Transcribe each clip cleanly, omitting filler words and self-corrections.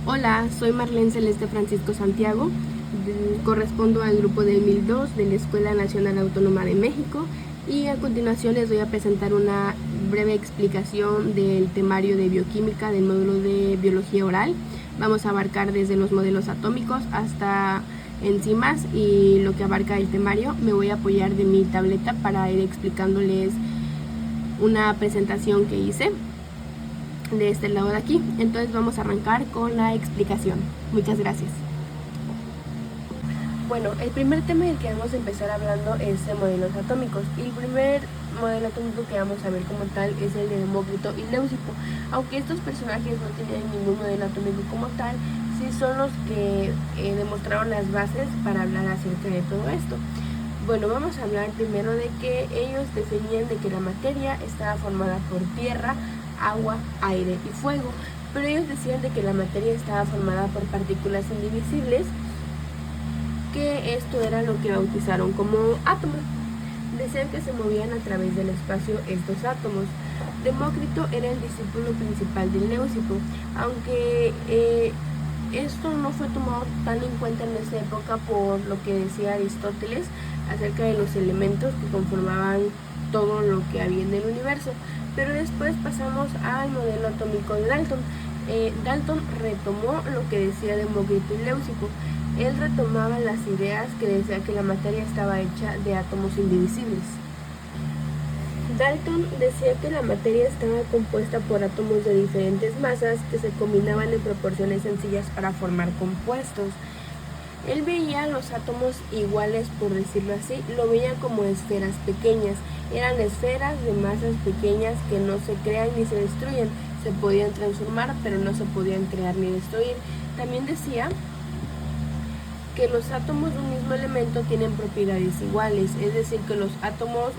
Hola, soy Marlene Celeste Francisco Santiago, correspondo al grupo del 1002 de la Escuela Nacional Autónoma de México y a continuación les voy a presentar una breve explicación del temario de bioquímica del módulo de biología oral. Vamos a abarcar desde los modelos atómicos hasta enzimas y lo que abarca el temario. Me voy a apoyar de mi tableta para ir explicándoles una presentación que hice de este lado de aquí. Entonces vamos a arrancar con la explicación. Muchas gracias. Bueno, el primer tema del que vamos a empezar hablando es de modelos atómicos. Y el primer modelo atómico que vamos a ver como tal es el de Demócrito y Leucipo. Aunque estos personajes no tenían ningún modelo atómico como tal, sí son los que demostraron las bases para hablar acerca de todo esto. Bueno, vamos a hablar primero de que ellos definían de que la materia estaba formada por tierra, agua, aire y fuego, pero ellos decían de que la materia estaba formada por partículas indivisibles, que esto era lo que bautizaron como átomos. Decían que se movían a través del espacio estos átomos. Demócrito era el discípulo principal de Leucipo, aunque esto no fue tomado tan en cuenta en esa época por lo que decía Aristóteles acerca de los elementos que conformaban todo lo que había en el universo. Pero después pasamos al modelo atómico de Dalton. Dalton retomó lo que decía Demócrito y Leucipo. Él retomaba las ideas que decía que la materia estaba hecha de átomos indivisibles. Dalton decía que la materia estaba compuesta por átomos de diferentes masas que se combinaban en proporciones sencillas para formar compuestos. Él veía los átomos iguales, por decirlo así, lo veía como esferas pequeñas. Eran esferas de masas pequeñas que no se crean ni se destruyen. Se podían transformar, pero no se podían crear ni destruir. También decía que los átomos de un mismo elemento tienen propiedades iguales, es decir, que los átomos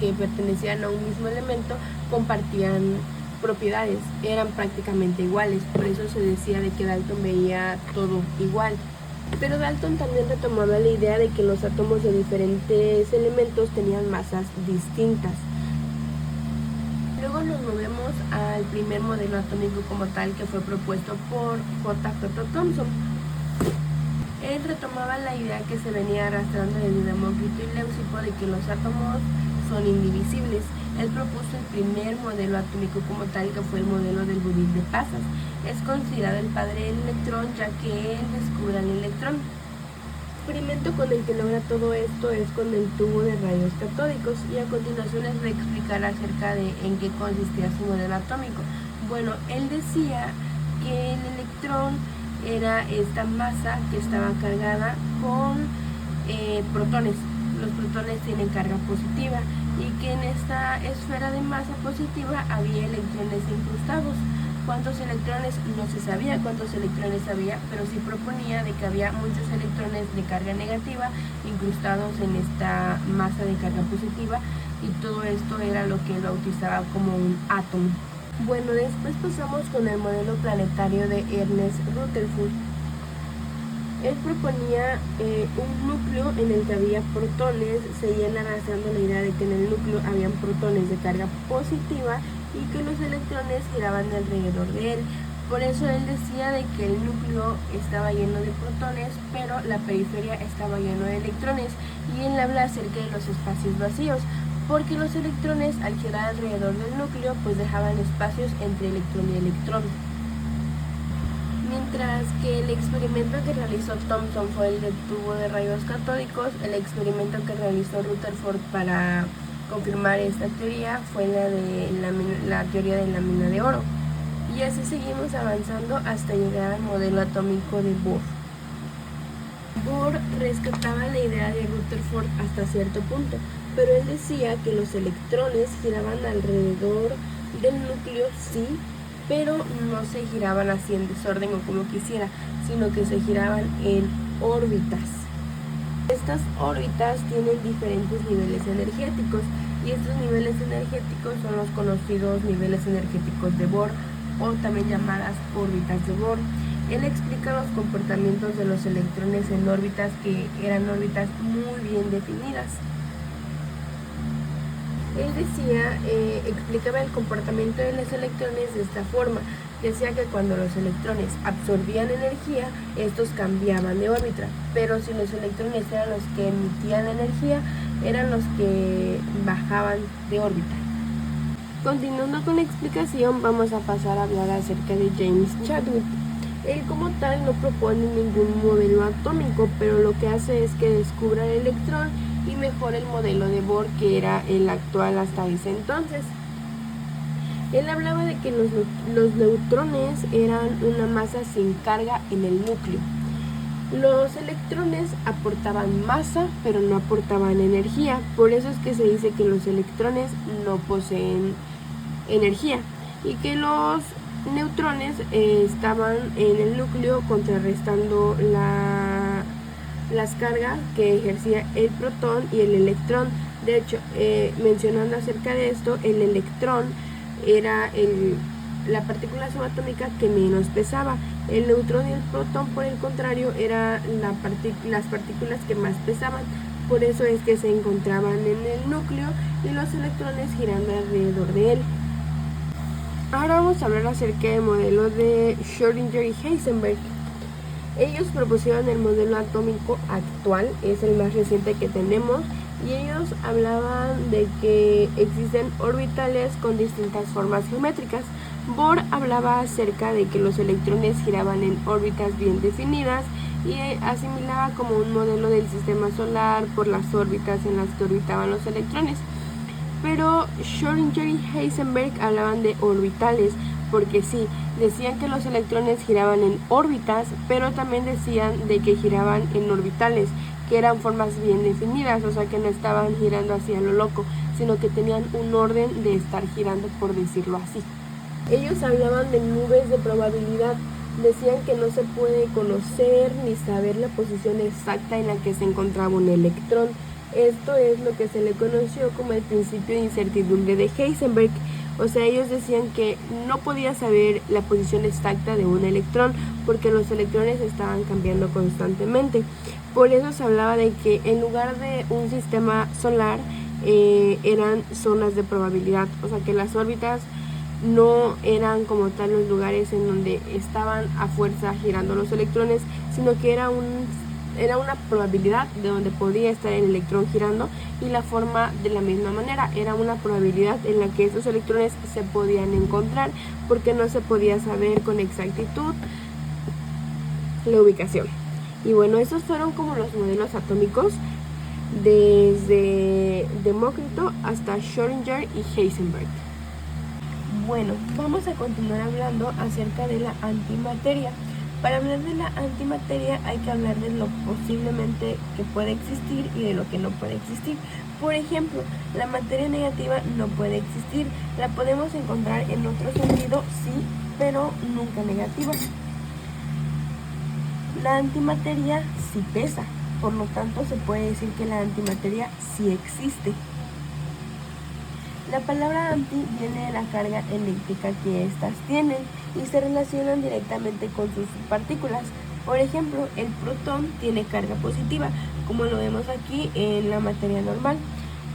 que pertenecían a un mismo elemento compartían propiedades, eran prácticamente iguales, por eso se decía de que Dalton veía todo igual. Pero Dalton también retomaba la idea de que los átomos de diferentes elementos tenían masas distintas. Luego nos movemos al primer modelo atómico como tal, que fue propuesto por J.J. Thomson. Él retomaba la idea que se venía arrastrando desde Demócrito y Leucipo de que los átomos son indivisibles. Él propuso el primer modelo atómico como tal, que fue el modelo del budil de pasas. Es considerado el padre del electrón, ya que él descubre el electrón. El experimento con el que logra todo esto es con el tubo de rayos catódicos, y a continuación les voy a explicar acerca de en qué consistía su modelo atómico. Bueno, él decía que el electrón era esta masa que estaba cargada con protones. Los protones tienen carga positiva, y que en esta esfera de masa positiva había electrones incrustados. ¿Cuántos electrones? No se sabía cuántos electrones había, pero sí proponía de que había muchos electrones de carga negativa incrustados en esta masa de carga positiva, y todo esto era lo que él bautizaba como un átomo. Bueno, después pasamos con el modelo planetario de Ernest Rutherford. Él proponía un núcleo en el que había protones, seguían arrastrando la idea de que en el núcleo habían protones de carga positiva y que los electrones giraban alrededor de él. Por eso él decía de que el núcleo estaba lleno de protones, pero la periferia estaba lleno de electrones, y él habla acerca de los espacios vacíos, porque los electrones al girar alrededor del núcleo pues dejaban espacios entre electrón y electrón. Mientras que el experimento que realizó Thomson fue el del tubo de rayos catódicos, el experimento que realizó Rutherford para confirmar esta teoría fue la teoría de la mina de oro. Y así seguimos avanzando hasta llegar al modelo atómico de Bohr. Bohr rescataba la idea de Rutherford hasta cierto punto, pero él decía que los electrones giraban alrededor del núcleo, sí, pero no se giraban así en desorden o como quisiera, sino que se giraban en órbitas. Estas órbitas tienen diferentes niveles energéticos, y estos niveles energéticos son los conocidos niveles energéticos de Bohr, o también llamadas órbitas de Bohr. Él explica los comportamientos de los electrones en órbitas que eran órbitas muy bien definidas. Él decía, explicaba el comportamiento de los electrones de esta forma. decía que cuando los electrones absorbían energía, estos cambiaban de órbita, pero si los electrones eran los que emitían energía, eran los que bajaban de órbita. Continuando con la explicación, vamos a pasar a hablar acerca de James Chadwick. Él como tal no propone ningún modelo atómico, pero lo que hace es que descubra el electrón y mejora el modelo de Bohr, que era el actual hasta ese entonces. Él hablaba de que los neutrones eran una masa sin carga en el núcleo. Los electrones aportaban masa, pero no aportaban energía. Por eso es que se dice que los electrones no poseen energía y que los neutrones estaban en el núcleo contrarrestando las cargas que ejercía el protón y el electrón. De hecho, mencionando acerca de esto, el electrón era la partícula subatómica que menos pesaba. El neutrón y el protón, por el contrario, eran las partículas que más pesaban. Por eso es que se encontraban en el núcleo y los electrones girando alrededor de él. Ahora vamos a hablar acerca del modelo de Schrödinger y Heisenberg. Ellos propusieron el modelo atómico actual, es el más reciente que tenemos, y ellos hablaban de que existen orbitales con distintas formas geométricas. Bohr hablaba acerca de que los electrones giraban en órbitas bien definidas y asimilaba como un modelo del sistema solar por las órbitas en las que orbitaban los electrones. Pero Schrödinger y Heisenberg hablaban de orbitales, porque sí, decían que los electrones giraban en órbitas, pero también decían de que giraban en orbitales, que eran formas bien definidas, o sea que no estaban girando así a lo loco, sino que tenían un orden de estar girando, por decirlo así. Ellos hablaban de nubes de probabilidad, decían que no se puede conocer ni saber la posición exacta en la que se encontraba un electrón. Esto es lo que se le conoció como el principio de incertidumbre de Heisenberg. O sea, ellos decían que no podía saber la posición exacta de un electrón porque los electrones estaban cambiando constantemente. Por eso se hablaba de que en lugar de un sistema solar eran zonas de probabilidad. O sea, que las órbitas no eran como tal los lugares en donde estaban a fuerza girando los electrones, sino que era una probabilidad de donde podía estar el electrón girando, y la forma de la misma manera era una probabilidad en la que esos electrones se podían encontrar, porque no se podía saber con exactitud la ubicación. Y bueno, esos fueron como los modelos atómicos desde Demócrito hasta Schrödinger y Heisenberg. Bueno, vamos a continuar hablando acerca de la antimateria. Para hablar de la antimateria hay que hablar de lo posiblemente que puede existir y de lo que no puede existir. Por ejemplo, la materia negativa no puede existir. La podemos encontrar en otro sentido, sí, pero nunca negativa. La antimateria sí pesa, por lo tanto se puede decir que la antimateria sí existe. La palabra anti viene de la carga eléctrica que éstas tienen y se relacionan directamente con sus partículas. Por ejemplo, el protón tiene carga positiva, como lo vemos aquí en la materia normal.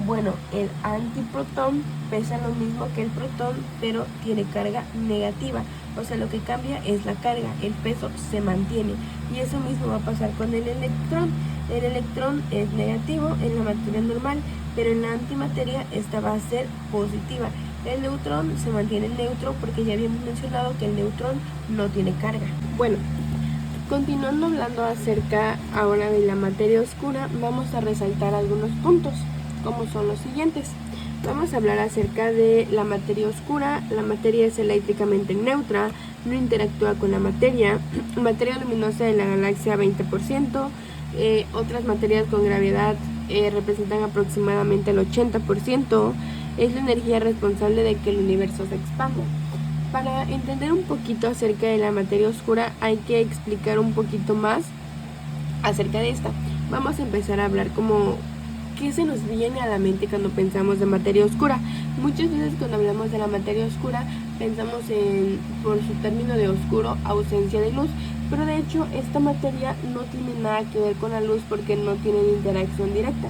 Bueno, el antiprotón pesa lo mismo que el protón, pero tiene carga negativa. O sea, lo que cambia es la carga, el peso se mantiene. Y eso mismo va a pasar con el electrón. El electrón es negativo en la materia normal, pero en la antimateria esta va a ser positiva. El neutrón se mantiene neutro porque ya habíamos mencionado que el neutrón no tiene carga. Bueno, continuando hablando acerca ahora de la materia oscura, vamos a resaltar algunos puntos, como son los siguientes. Vamos a hablar acerca de la materia oscura. La materia es eléctricamente neutra, no interactúa con la materia luminosa de la galaxia 20%, otras materias con gravedad representan aproximadamente el 80%, es la energía responsable de que el universo se expanda. Para entender un poquito acerca de la materia oscura hay que explicar un poquito más acerca de esta. Vamos a empezar a hablar como ¿qué se nos viene a la mente cuando pensamos de materia oscura? Muchas veces cuando hablamos de la materia oscura pensamos por su término de oscuro, ausencia de luz, pero de hecho esta materia no tiene nada que ver con la luz porque no tiene interacción directa.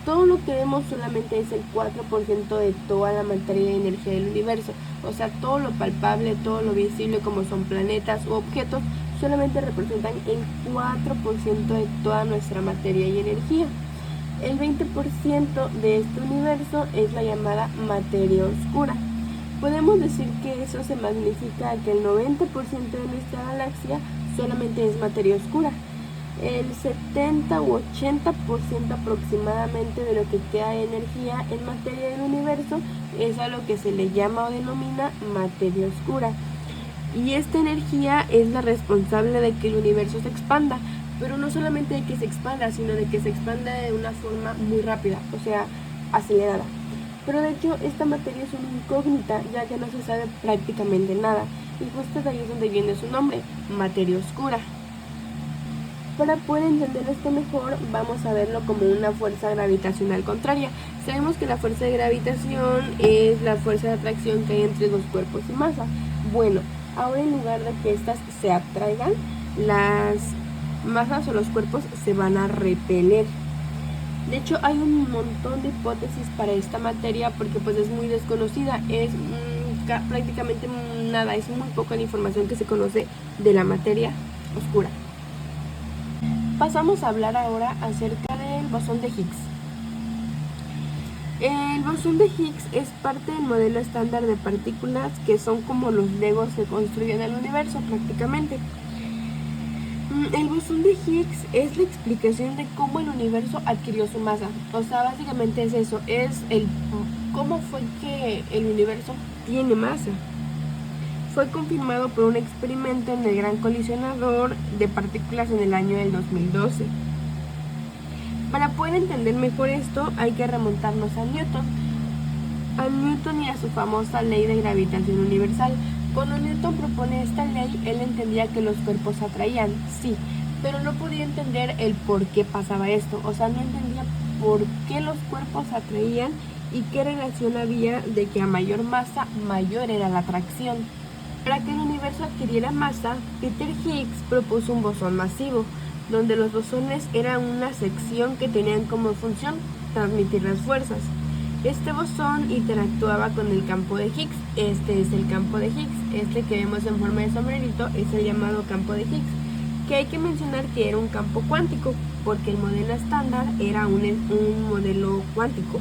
Todo lo que vemos solamente es el 4% de toda la materia y energía del universo. O sea, todo lo palpable, todo lo visible como son planetas u objetos, solamente representan el 4% de toda nuestra materia y energía. El 20% de este universo es la llamada materia oscura. Podemos decir que eso se magnifica a que el 90% de nuestra galaxia solamente es materia oscura. El 70 u 80% aproximadamente de lo que queda de energía en materia del universo es a lo que se le llama o denomina materia oscura. Y esta energía es la responsable de que el universo se expanda, pero no solamente de que se expanda, sino de que se expanda de una forma muy rápida, o sea, acelerada. Pero de hecho esta materia es una incógnita, ya que no se sabe prácticamente nada, y justo de ahí es donde viene su nombre, materia oscura. Para poder entender esto mejor, vamos a verlo como una fuerza gravitacional contraria. Sabemos que la fuerza de gravitación es la fuerza de atracción que hay entre dos cuerpos y masa. Bueno, ahora en lugar de que estas se atraigan, las masas o los cuerpos se van a repeler. De hecho, hay un montón de hipótesis para esta materia porque pues es muy desconocida. Es prácticamente nada, es muy poca la información que se conoce de la materia oscura. Pasamos a hablar ahora acerca del bosón de Higgs. El bosón de Higgs es parte del modelo estándar de partículas que son como los legos que construyen el universo prácticamente. El bosón de Higgs es la explicación de cómo el universo adquirió su masa. O sea, básicamente es eso, es el cómo fue que el universo tiene masa. Fue confirmado por un experimento en el Gran Colisionador de Partículas en el año del 2012. Para poder entender mejor esto, hay que remontarnos a Newton y a su famosa ley de gravitación universal. Cuando Newton propone esta ley, él entendía que los cuerpos se atraían, sí, pero no podía entender el por qué pasaba esto. O sea, no entendía por qué los cuerpos se atraían y qué relación había de que a mayor masa, mayor era la atracción. Para que el universo adquiriera masa, Peter Higgs propuso un bosón masivo, donde los bosones eran una sección que tenían como función transmitir las fuerzas. Este bosón interactuaba con el campo de Higgs. Este es el campo de Higgs. Este que vemos en forma de sombrerito es el llamado campo de Higgs, que hay que mencionar que era un campo cuántico, porque el modelo estándar era un modelo cuántico.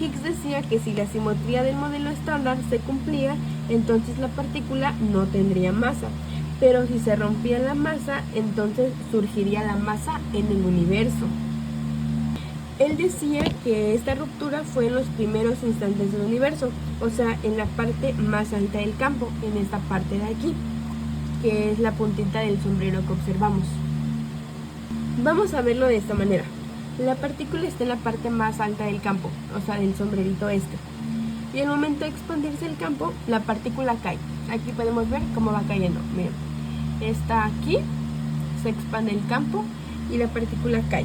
Higgs decía que si la simetría del modelo estándar se cumplía, entonces la partícula no tendría masa, pero si se rompía la masa, entonces surgiría la masa en el universo. Él decía que esta ruptura fue en los primeros instantes del universo, o sea, en la parte más alta del campo, en esta parte de aquí, que es la puntita del sombrero que observamos. Vamos a verlo de esta manera. La partícula está en la parte más alta del campo, o sea, del sombrerito este. Y al momento de expandirse el campo, la partícula cae. Aquí podemos ver cómo va cayendo. Miren, está aquí, se expande el campo y la partícula cae.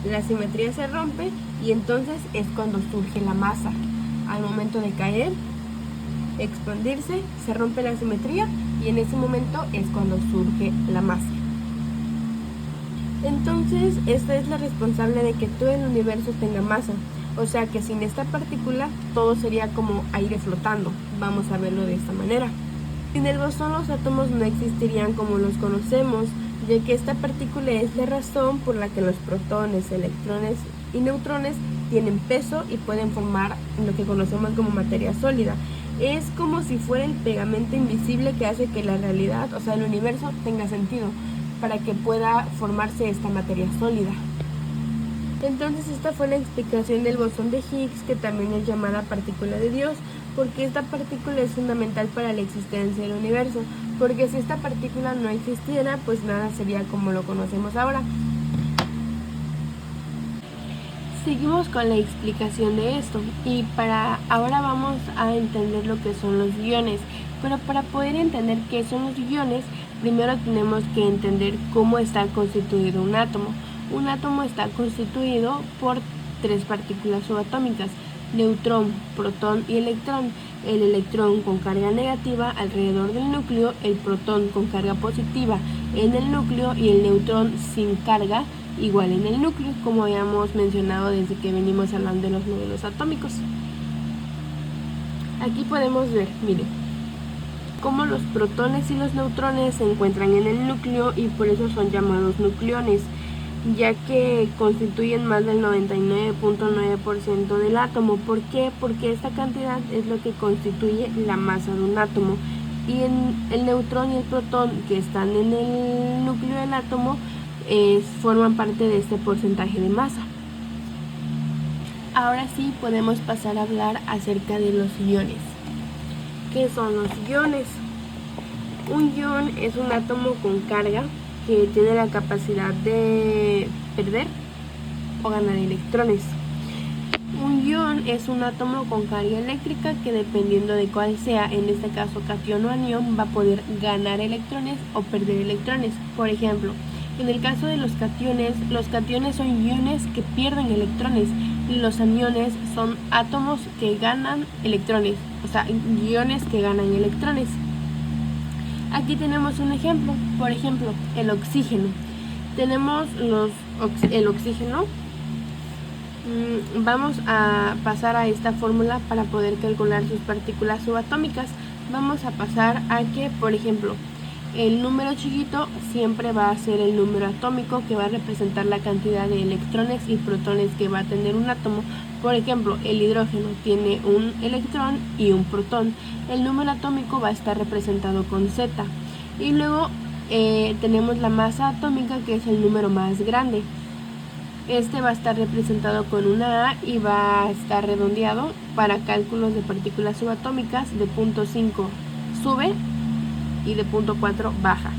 La simetría se rompe y entonces es cuando surge la masa. Al momento de caer, expandirse, se rompe la simetría y en ese momento es cuando surge la masa. Entonces, esta es la responsable de que todo el universo tenga masa. O sea que sin esta partícula, todo sería como aire flotando. Vamos a verlo de esta manera. Sin el bosón, los átomos no existirían como los conocemos, ya que esta partícula es la razón por la que los protones, electrones y neutrones tienen peso y pueden formar lo que conocemos como materia sólida. Es como si fuera el pegamento invisible que hace que la realidad, o sea, el universo, tenga sentido, para que pueda formarse esta materia sólida. Entonces esta fue la explicación del bosón de Higgs, que también es llamada partícula de Dios, porque esta partícula es fundamental para la existencia del universo, porque si esta partícula no existiera, pues nada sería como lo conocemos ahora. Seguimos con la explicación de esto y ahora vamos a entender lo que son los iones, pero para poder entender qué son los iones, primero tenemos que entender cómo está constituido un átomo. Un átomo está constituido por 3 partículas subatómicas, neutrón, protón y electrón. El electrón con carga negativa alrededor del núcleo, el protón con carga positiva en el núcleo y el neutrón sin carga igual en el núcleo, como habíamos mencionado desde que venimos hablando de los modelos atómicos. Aquí podemos ver, miren, cómo los protones y los neutrones se encuentran en el núcleo y por eso son llamados nucleones, ya que constituyen más del 99.9% del átomo. ¿Por qué? Porque esta cantidad es lo que constituye la masa de un átomo, y el neutrón y el protón que están en el núcleo del átomo forman parte de este porcentaje de masa. Ahora sí podemos pasar a hablar acerca de los iones. ¿Qué son los iones? Un ion es un átomo con carga que tiene la capacidad de perder o ganar electrones. Un ion es un átomo con carga eléctrica que, dependiendo de cuál sea, en este caso catión o anión, va a poder ganar electrones o perder electrones. Por ejemplo, en el caso de los cationes son iones que pierden electrones y los aniones son átomos que ganan electrones, o sea, iones que ganan electrones. Aquí tenemos un ejemplo, por ejemplo, el oxígeno. Tenemos el oxígeno. Vamos a pasar a esta fórmula para poder calcular sus partículas subatómicas. Vamos a pasar a que, por ejemplo, el número chiquito siempre va a ser el número atómico, que va a representar la cantidad de electrones y protones que va a tener un átomo. Por ejemplo, el hidrógeno tiene un electrón y un protón. El número atómico va a estar representado con Z. Y luego tenemos la masa atómica, que es el número más grande. Este va a estar representado con una A y va a estar redondeado para cálculos de partículas subatómicas. De 0.5 sube y de 0.4 baja.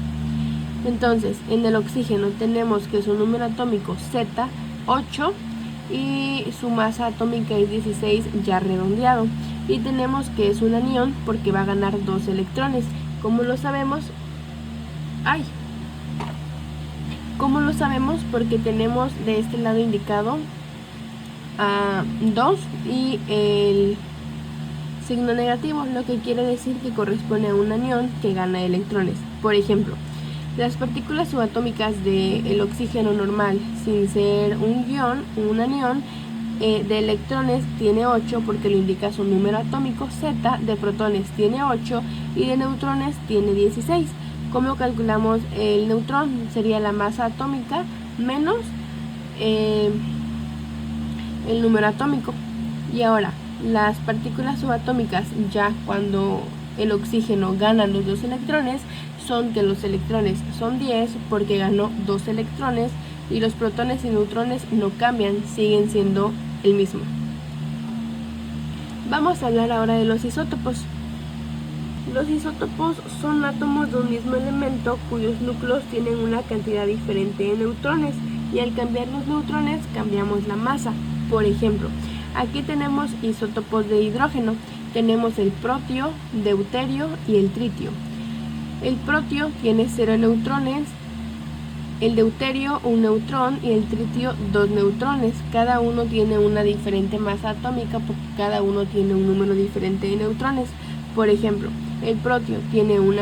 Entonces, en el oxígeno tenemos que su número atómico Z, 8, y su masa atómica es 16, ya redondeado. Y tenemos que es un anión porque va a ganar 2 electrones. ¿Cómo lo sabemos? ¿Cómo lo sabemos? Porque tenemos de este lado indicado 2 y el signo negativo, lo que quiere decir que corresponde a un anión que gana electrones. Por ejemplo, las partículas subatómicas del oxígeno normal, sin ser un ion, un anión, de electrones tiene 8 porque lo indica su número atómico Z, de protones tiene 8 y de neutrones tiene 16. ¿Cómo calculamos el neutrón? Sería la masa atómica menos el número atómico. Y ahora, las partículas subatómicas, ya cuando el oxígeno gana los 2 electrones, son que los electrones son 10 porque ganó 2 electrones, y los protones y neutrones no cambian, siguen siendo el mismo. Vamos a hablar ahora de los isótopos. Los isótopos son átomos de un mismo elemento cuyos núcleos tienen una cantidad diferente de neutrones, y al cambiar los neutrones cambiamos la masa. Por ejemplo, aquí tenemos isótopos de hidrógeno. Tenemos el protio, deuterio y el tritio. El protio tiene 0 neutrones, el deuterio 1 neutrón y el tritio 2 neutrones. Cada uno tiene una diferente masa atómica porque cada uno tiene un número diferente de neutrones. Por ejemplo, el protio tiene 1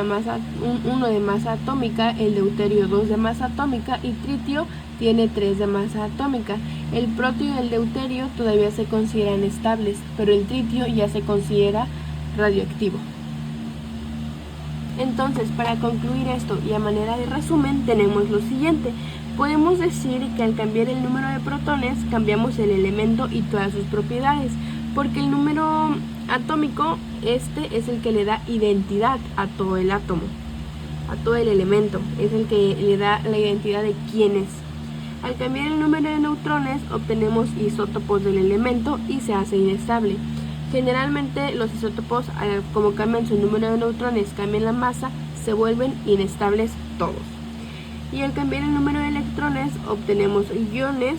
de masa atómica, el deuterio 2 de masa atómica y tritio tiene 3 de masa atómica. El protio y el deuterio todavía se consideran estables, pero el tritio ya se considera radioactivo. Entonces, para concluir esto y a manera de resumen, tenemos lo siguiente. Podemos decir que al cambiar el número de protones, cambiamos el elemento y todas sus propiedades, porque el número atómico, este es el que le da identidad a todo el átomo, a todo el elemento, es el que le da la identidad de quién es. Al cambiar el número de neutrones, obtenemos isótopos del elemento y se hace inestable. Generalmente los isótopos, como cambian su número de neutrones, cambian la masa, se vuelven inestables todos. Y al cambiar el número de electrones, obtenemos iones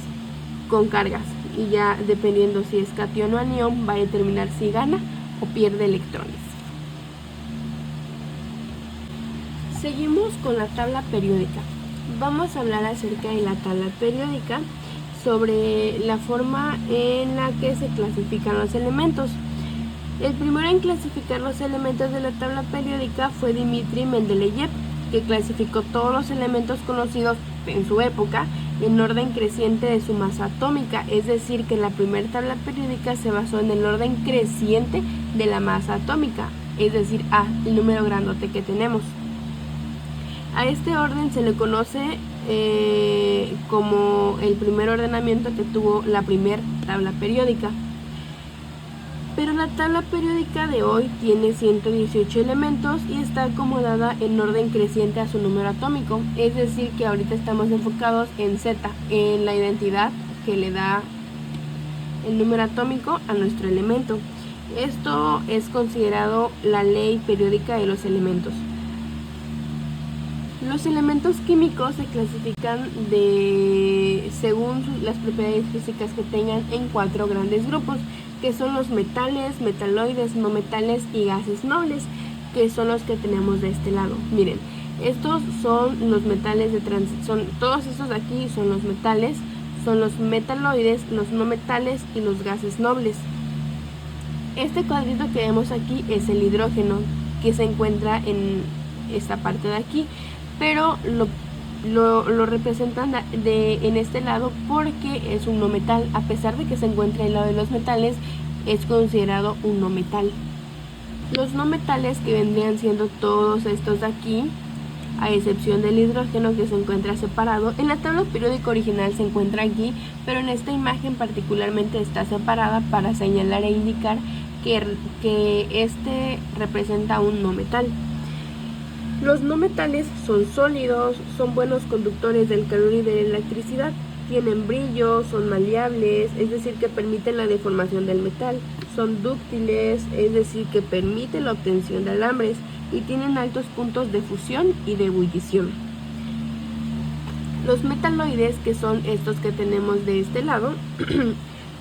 con cargas. Y ya dependiendo si es catión o anión, va a determinar si gana o pierde electrones. Seguimos con la tabla periódica. Vamos a hablar acerca de la tabla periódica, sobre la forma en la que se clasifican los elementos. El primero en clasificar los elementos de la tabla periódica fue Dmitri Mendeleev, que clasificó todos los elementos conocidos en su época en orden creciente de su masa atómica, es decir, que la primera tabla periódica se basó en el orden creciente de la masa atómica, es decir, A, el número grandote que tenemos. A este orden se le conoce como el primer ordenamiento que tuvo la primera tabla periódica. Pero la tabla periódica de hoy tiene 118 elementos y está acomodada en orden creciente a su número atómico, es decir, que ahorita estamos enfocados en Z, en la identidad que le da el número atómico a nuestro elemento. Esto es considerado la ley periódica de los elementos. Los elementos químicos se clasifican según las propiedades físicas que tengan en 4 grandes grupos, que son los metales, metaloides, no metales y gases nobles, que son los que tenemos de este lado. Miren, estos son los metales de transición, todos estos de aquí son los metales, son los metaloides, los no metales y los gases nobles. Este cuadrito que vemos aquí es el hidrógeno, que se encuentra en esta parte de aquí, pero lo representan en este lado porque es un no metal. A pesar de que se encuentra al lado de los metales, es considerado un no metal. Los no metales, que vendrían siendo todos estos de aquí, a excepción del hidrógeno, que se encuentra separado. En la tabla periódica original se encuentra aquí, pero en esta imagen particularmente está separada para señalar e indicar que este representa un no metal. Los no metales son sólidos, son buenos conductores del calor y de la electricidad, tienen brillo, son maleables, es decir, que permiten la deformación del metal, son dúctiles, es decir, que permiten la obtención de alambres, y tienen altos puntos de fusión y de ebullición. Los metaloides, que son estos que tenemos de este lado,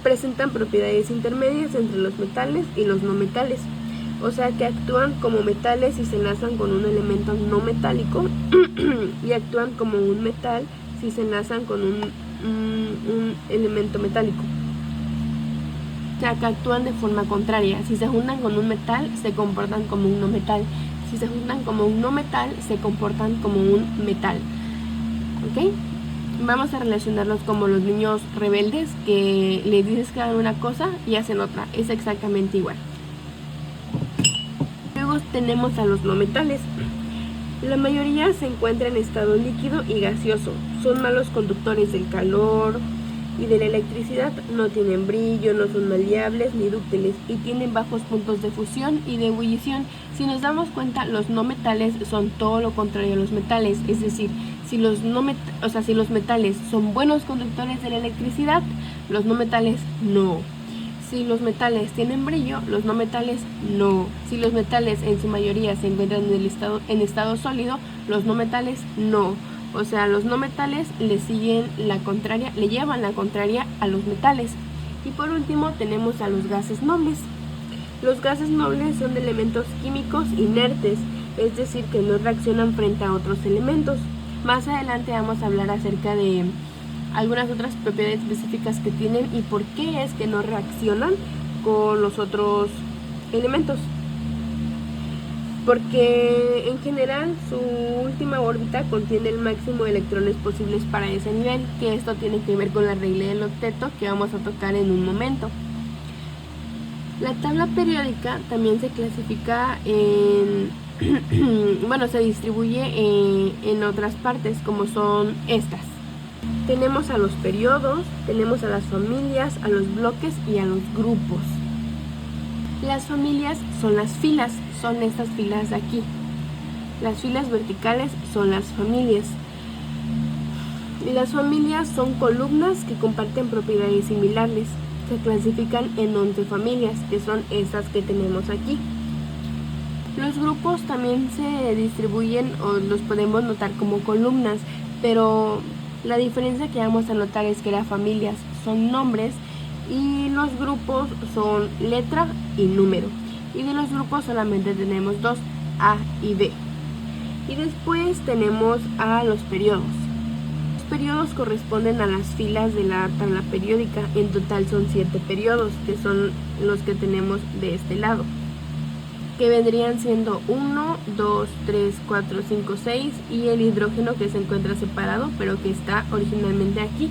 presentan propiedades intermedias entre los metales y los no metales. O sea que actúan como metales si se enlazan con un elemento no metálico y actúan como un metal si se enlazan con un elemento metálico. O sea que actúan de forma contraria. Si se juntan con un metal, se comportan como un no metal. Si se juntan como un no metal, se comportan como un metal. ¿Ok? Vamos a relacionarlos como los niños rebeldes, que les dices que hagan una cosa y hacen otra. Es exactamente igual. Luego tenemos a los no metales. La mayoría se encuentra en estado líquido y gaseoso. Son malos conductores del calor y de la electricidad. No tienen brillo, no son maleables ni dúctiles y tienen bajos puntos de fusión y de ebullición. Si nos damos cuenta, los no metales son todo lo contrario a los metales. Es decir, si los metales son buenos conductores de la electricidad, los no metales no. Si los metales tienen brillo, los no metales no. Si los metales en su mayoría se encuentran en estado sólido, los no metales no. O sea, los no metales le llevan la contraria a los metales. Y por último tenemos a los gases nobles. Los gases nobles son elementos químicos inertes, es decir, que no reaccionan frente a otros elementos. Más adelante vamos a hablar acerca de algunas otras propiedades específicas que tienen y por qué es que no reaccionan con los otros elementos. Porque en general su última órbita contiene el máximo de electrones posibles para ese nivel, que esto tiene que ver con la regla del octeto que vamos a tocar en un momento. La tabla periódica también se clasifica se distribuye en otras partes, como son estas. Tenemos a los periodos, tenemos a las familias, a los bloques y a los grupos. Las familias son las filas, son estas filas de aquí. Las filas verticales son las familias. Y las familias son columnas que comparten propiedades similares. Se clasifican en 11 familias, que son estas que tenemos aquí. Los grupos también se distribuyen o los podemos notar como columnas, pero la diferencia que vamos a notar es que las familias son nombres y los grupos son letra y número. Y de los grupos solamente tenemos dos, A y B. Y después tenemos a los periodos. Los periodos corresponden a las filas de la tabla periódica. En total son 7 periodos, que son los que tenemos de este lado. que vendrían siendo 1, 2, 3, 4, 5, 6 y el hidrógeno que se encuentra separado pero que está originalmente aquí.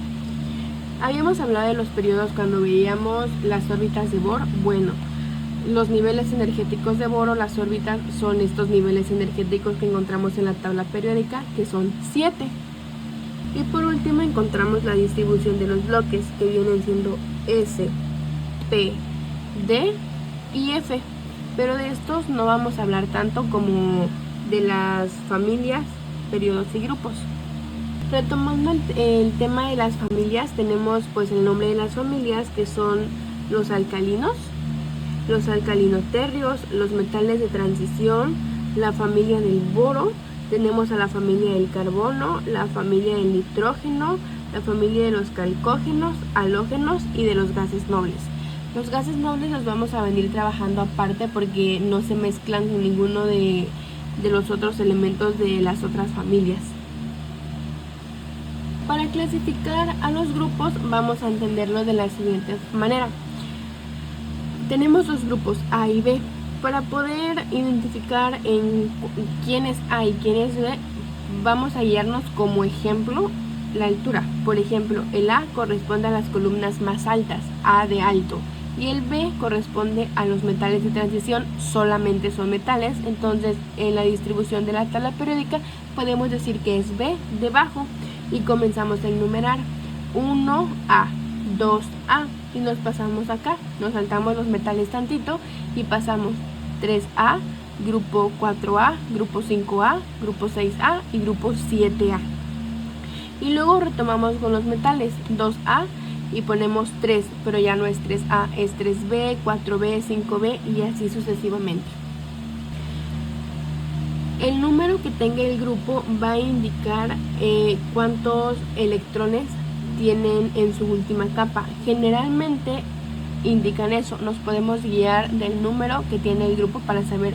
Habíamos hablado de los periodos cuando veíamos las órbitas de Bohr. Bueno, los niveles energéticos de Bohr o las órbitas son estos niveles energéticos que encontramos en la tabla periódica, que son 7. Y por último encontramos la distribución de los bloques, que vienen siendo S, P, D y F. Pero de estos no vamos a hablar tanto como de las familias, periodos y grupos. Retomando el tema de las familias, tenemos pues el nombre de las familias, que son los alcalinos tercios, los metales de transición, la familia del boro, tenemos a la familia del carbono, la familia del nitrógeno, la familia de los calcógenos, halógenos y de los gases nobles. Los gases nobles los vamos a venir trabajando aparte porque no se mezclan con ninguno de los otros elementos de las otras familias. Para clasificar a los grupos vamos a entenderlo de la siguiente manera. Tenemos dos grupos, A y B. Para poder identificar en quién es A y quién es B, vamos a guiarnos como ejemplo la altura. Por ejemplo, el A corresponde a las columnas más altas, A de alto, y el B corresponde a los metales de transición, solamente son metales. Entonces, en la distribución de la tabla periódica podemos decir que es B de bajo y comenzamos a enumerar 1A, 2A y nos pasamos acá, nos saltamos los metales tantito y pasamos 3A, grupo 4A, grupo 5A, grupo 6A y grupo 7A. Y luego retomamos con los metales 2A y ponemos 3, pero ya no es 3A, es 3B, 4B, 5B y así sucesivamente. El número que tenga el grupo va a indicar cuántos electrones tienen en su última capa. Generalmente indican eso, nos podemos guiar del número que tiene el grupo para saber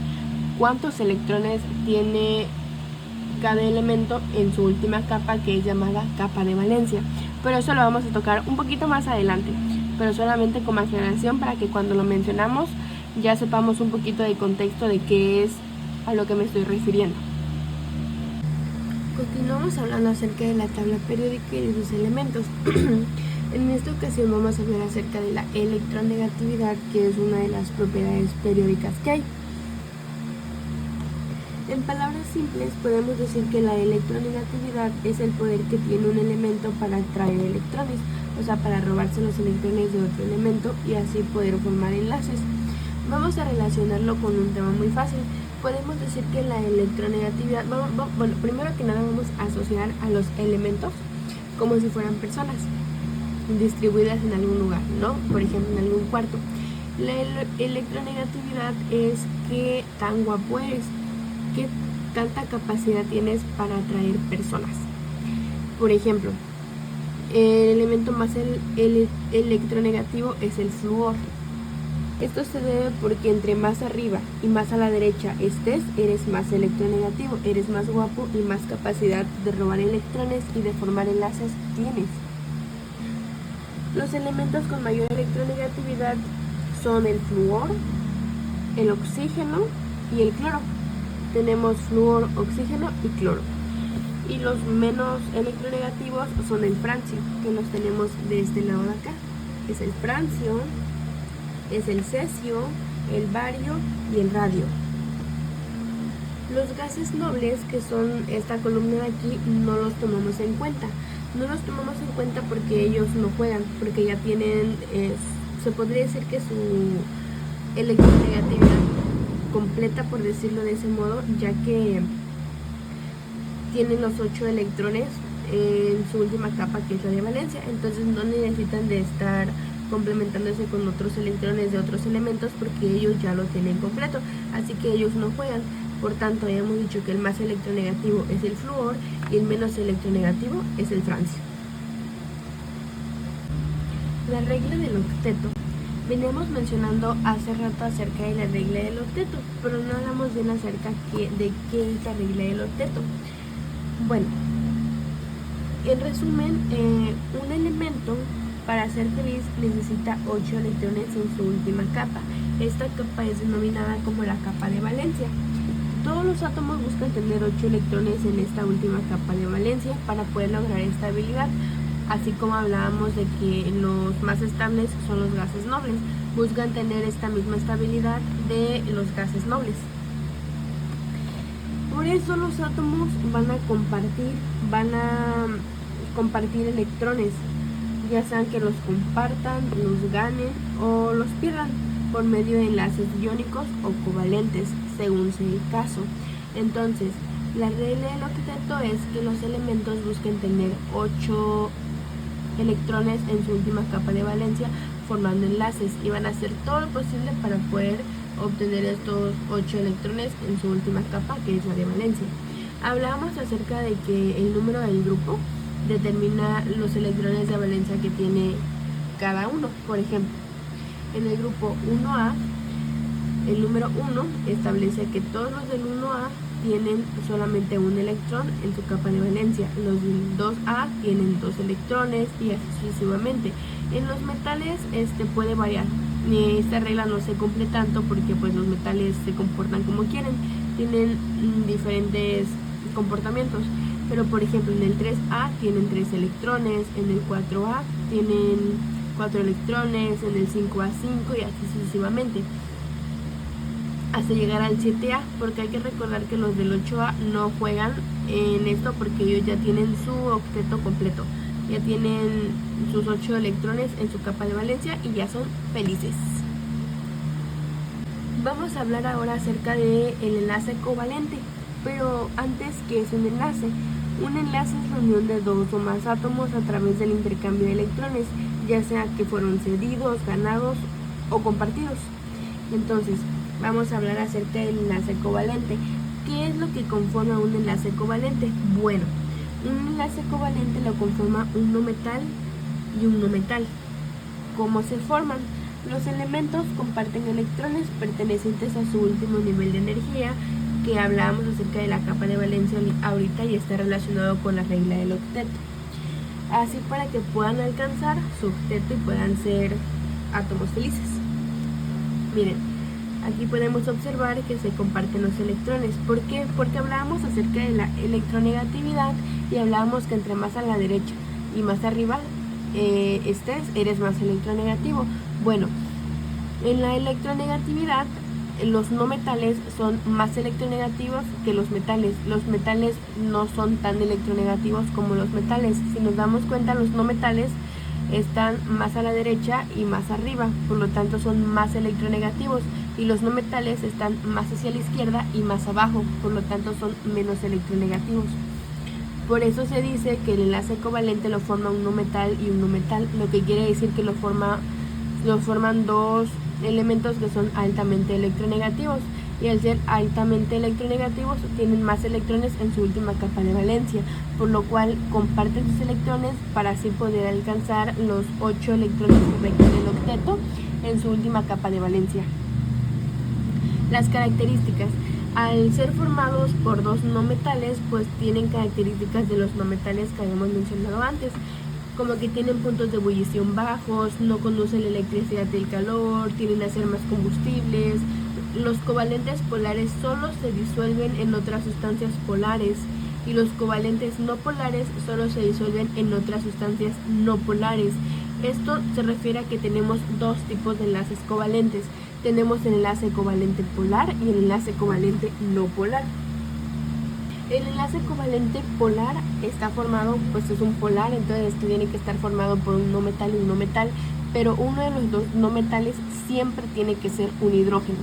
cuántos electrones tiene cada elemento en su última capa, que es llamada capa de valencia, pero eso lo vamos a tocar un poquito más adelante, pero solamente como aclaración para que cuando lo mencionamos ya sepamos un poquito de contexto de qué es a lo que me estoy refiriendo. Continuamos hablando acerca de la tabla periódica y de sus elementos. En esta ocasión vamos a hablar acerca de la electronegatividad, que es una de las propiedades periódicas que hay. En palabras simples podemos decir que la electronegatividad es el poder que tiene un elemento para atraer electrones, o sea, para robarse los electrones de otro elemento y así poder formar enlaces. Vamos a relacionarlo con un tema muy fácil. Podemos decir que la electronegatividad, bueno, primero que nada vamos a asociar a los elementos como si fueran personas distribuidas en algún lugar, ¿no? Por ejemplo, en algún cuarto. La electronegatividad es qué tan guapo eres, qué tanta capacidad tienes para atraer personas. Por ejemplo, el elemento más electronegativo es el flúor. Esto se debe porque entre más arriba y más a la derecha estés, eres más electronegativo, eres más guapo y más capacidad de robar electrones y de formar enlaces tienes. Los elementos con mayor electronegatividad son el flúor, el oxígeno y el cloro. Tenemos flúor, oxígeno y cloro. Y los menos electronegativos son el francio, que los tenemos de este lado de acá. Es el francio, es el cesio, el bario y el radio. Los gases nobles, que son esta columna de aquí, no los tomamos en cuenta. No los tomamos en cuenta porque ellos no juegan, porque ya tienen, se podría decir que su electronegatividad completa, por decirlo de ese modo, ya que tienen los 8 electrones en su última capa, que es la de valencia. Entonces no necesitan de estar complementándose con otros electrones de otros elementos porque ellos ya lo tienen completo, así que ellos no juegan. Por tanto, ya hemos dicho que el más electronegativo es el flúor y el menos electronegativo es el francio. La regla del octeto. Veníamos mencionando hace rato acerca de la regla del octeto, pero no hablamos bien acerca de qué es la regla del octeto. Bueno, en resumen, un elemento para ser feliz necesita 8 electrones en su última capa Esta capa es denominada como la capa de valencia. Todos los átomos buscan tener 8 electrones en esta última capa de valencia para poder lograr estabilidad, así como hablábamos de que los más estables son los gases nobles, buscan tener esta misma estabilidad de los gases nobles. Por eso los átomos van a compartir electrones, ya sean que los compartan, los ganen o los pierdan por medio de enlaces iónicos o covalentes, según sea el caso. Entonces, la regla del octeto es que los elementos busquen tener 8 electrones en su última capa de valencia formando enlaces, y van a hacer todo lo posible para poder obtener estos 8 electrones en su última capa, que es la de valencia. Hablábamos acerca de que el número del grupo determina los electrones de valencia que tiene cada uno. Por ejemplo, en el grupo 1A, el número 1 establece que todos los del 1A tienen solamente un electrón en su capa de valencia, los del 2A tienen 2 electrones y así sucesivamente. En los metales puede variar. Esta regla no se cumple tanto porque pues los metales se comportan como quieren, tienen diferentes comportamientos, pero por ejemplo en el 3A tienen 3 electrones, en el 4A tienen 4 electrones, en el 5A 5 y así sucesivamente hasta llegar al 7A, porque hay que recordar que los del 8A no juegan en esto porque ellos ya tienen su octeto completo, ya tienen sus 8 electrones en su capa de valencia y ya son felices. Vamos a hablar ahora acerca del enlace covalente, pero antes, ¿qué es un enlace? Un enlace es la unión de 2 o más átomos a través del intercambio de electrones, ya sea que fueron cedidos, ganados o compartidos. Entonces, vamos a hablar acerca del enlace covalente. ¿Qué es lo que conforma un enlace covalente? Bueno, un enlace covalente lo conforma un no metal y un no metal. ¿Cómo se forman? Los elementos comparten electrones pertenecientes a su último nivel de energía, que hablábamos acerca de la capa de valencia ahorita y está relacionado con la regla del octeto. Así para que puedan alcanzar su octeto y puedan ser átomos felices. Miren, aquí podemos observar que se comparten los electrones. ¿Por qué? Porque hablábamos acerca de la electronegatividad y hablábamos que entre más a la derecha y más arriba eres más electronegativo. Bueno, en la electronegatividad los no metales son más electronegativos que los metales. Los metales no son tan electronegativos como los metales. Si nos damos cuenta, los no metales están más a la derecha y más arriba, por lo tanto son más electronegativos, y los no metales están más hacia la izquierda y más abajo, por lo tanto son menos electronegativos. Por eso se dice que el enlace covalente lo forma un no metal y un no metal, lo que quiere decir que lo forman dos elementos que son altamente electronegativos, y al ser altamente electronegativos tienen más electrones en su última capa de valencia, por lo cual comparten sus electrones para así poder alcanzar los 8 electrones que requiere el octeto en su última capa de valencia. Las características: al ser formados por 2 no metales, pues tienen características de los no metales que habíamos mencionado antes, como que tienen puntos de ebullición bajos, no conducen la electricidad del calor, tienden a ser más combustibles. Los covalentes polares solo se disuelven en otras sustancias polares, y los covalentes no polares solo se disuelven en otras sustancias no polares. Esto se refiere a que tenemos 2 tipos de enlaces covalentes. Tenemos el enlace covalente polar y el enlace covalente no polar. El enlace covalente polar está formado, pues es un polar, entonces tiene que estar formado por un no metal y un no metal, pero uno de los 2 no metales siempre tiene que ser un hidrógeno.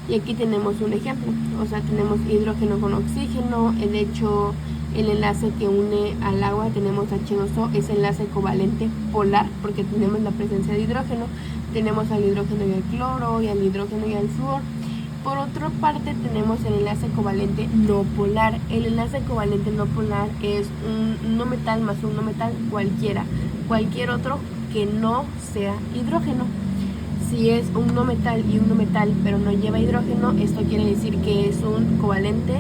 Y aquí tenemos un ejemplo, o sea, tenemos hidrógeno con oxígeno. De hecho, el enlace que une al agua, tenemos H2O, es enlace covalente polar porque tenemos la presencia de hidrógeno. Tenemos al hidrógeno y al cloro, y al hidrógeno y al flúor. Por otra parte, tenemos el enlace covalente no polar. El enlace covalente no polar es un no metal más un no metal cualquier otro que no sea hidrógeno. Si es un no metal y un no metal pero no lleva hidrógeno, esto quiere decir que es un covalente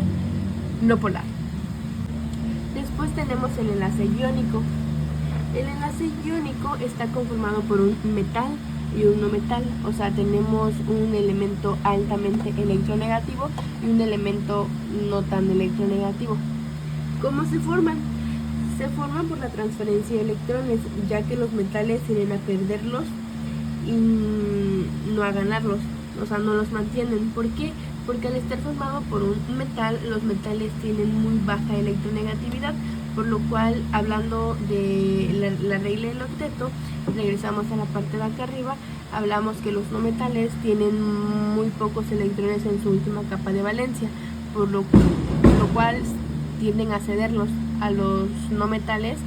no polar. Después tenemos el enlace iónico. El enlace iónico está conformado por un metal y un no metal. O sea, tenemos un elemento altamente electronegativo y un elemento no tan electronegativo. ¿Cómo se forman? Se forman por la transferencia de electrones, ya que los metales tienden a perderlos y no a ganarlos, o sea, no los mantienen. ¿Por qué? Porque al estar formado por un metal, los metales tienen muy baja electronegatividad, por lo cual, hablando de la regla del octeto, regresamos a la parte de acá arriba, hablamos que los no metales tienen muy pocos electrones en su última capa de valencia, por lo cual tienden a cederlos a los no metales,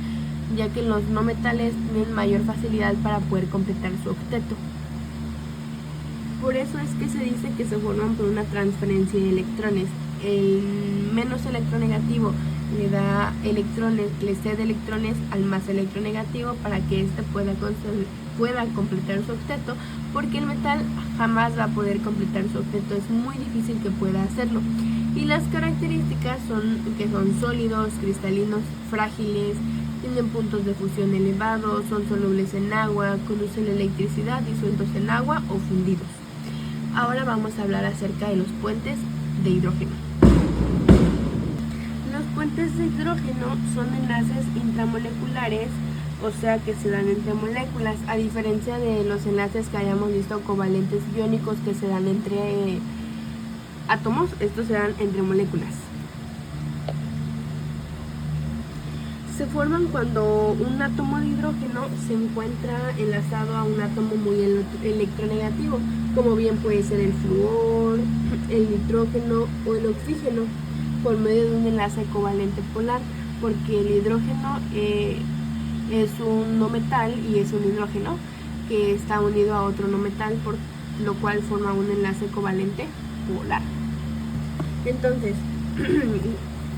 ya que los no metales tienen mayor facilidad para poder completar su octeto. Por eso es que se dice que se forman por una transferencia de electrones. El menos electronegativo le da electrones, le cede electrones al más electronegativo para que éste pueda completar su octeto, porque el metal jamás va a poder completar su octeto, es muy difícil que pueda hacerlo. Y las características son que son sólidos, cristalinos, frágiles, tienen puntos de fusión elevados, son solubles en agua, conducen electricidad disueltos en agua o fundidos. Ahora vamos a hablar acerca de los puentes de hidrógeno. Los puentes de hidrógeno son enlaces intramoleculares, o sea que se dan entre moléculas, a diferencia de los enlaces que hayamos visto covalentes iónicos que se dan entre átomos. Estos se dan entre moléculas. Se forman cuando un átomo de hidrógeno se encuentra enlazado a un átomo muy electronegativo, como bien puede ser el flúor, el nitrógeno o el oxígeno, por medio de un enlace covalente polar, porque el hidrógeno es un no metal y es un hidrógeno que está unido a otro no metal, por lo cual forma un enlace covalente polar. Entonces,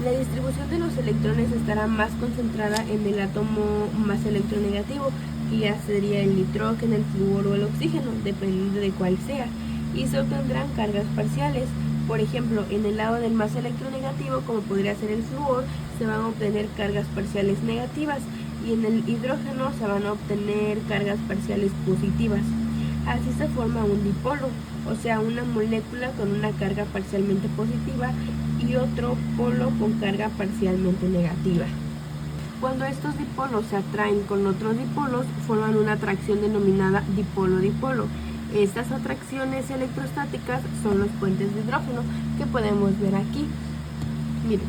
la distribución de los electrones estará más concentrada en el átomo más electronegativo, que ya sería el nitrógeno, el flúor o el oxígeno, dependiendo de cuál sea, y se obtendrán cargas parciales. Por ejemplo, en el lado del más electronegativo, como podría ser el flúor, se van a obtener cargas parciales negativas, y en el hidrógeno se van a obtener cargas parciales positivas. Así se forma un dipolo, o sea, una molécula con una carga parcialmente positiva y otro polo con carga parcialmente negativa. Cuando estos dipolos se atraen con otros dipolos, forman una atracción denominada dipolo-dipolo. Estas atracciones electrostáticas son los puentes de hidrógeno que podemos ver aquí. Miren,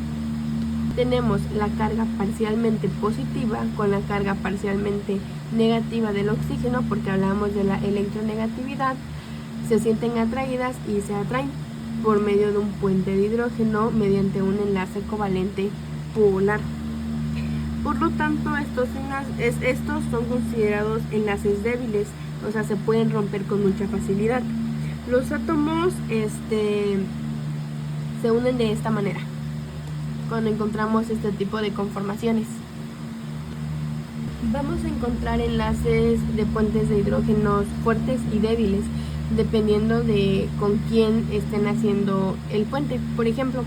tenemos la carga parcialmente positiva con la carga parcialmente negativa del oxígeno, porque hablamos de la electronegatividad. Se sienten atraídas y se atraen por medio de un puente de hidrógeno mediante un enlace covalente polar. Por lo tanto, estos son considerados enlaces débiles, o sea, se pueden romper con mucha facilidad. Los átomos se unen de esta manera cuando encontramos este tipo de conformaciones. Vamos a encontrar enlaces de puentes de hidrógenos fuertes y débiles, dependiendo de con quién estén haciendo el puente. Por ejemplo,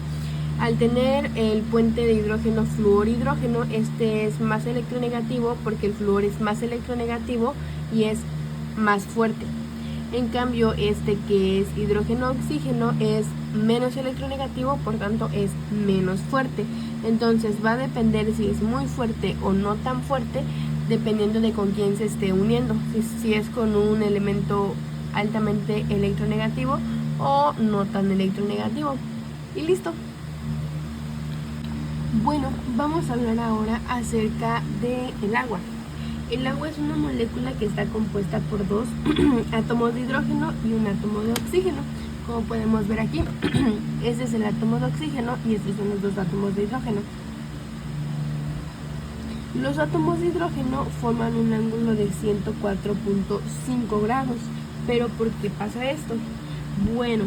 al tener el puente de hidrógeno flúor-hidrógeno, este es más electronegativo porque el flúor es más electronegativo y es más fuerte. En cambio, este que es hidrógeno-oxígeno es menos electronegativo, por tanto es menos fuerte. Entonces va a depender si es muy fuerte o no tan fuerte, dependiendo de con quién se esté uniendo. Si es con un elemento altamente electronegativo o no tan electronegativo. Y listo. Bueno, vamos a hablar ahora acerca del agua. El agua es una molécula que está compuesta por dos átomos de hidrógeno y un átomo de oxígeno, como podemos ver aquí. Este es el átomo de oxígeno y estos son los dos átomos de hidrógeno. Los átomos de hidrógeno forman un ángulo de 104.5 grados. ¿Pero por qué pasa esto? Bueno,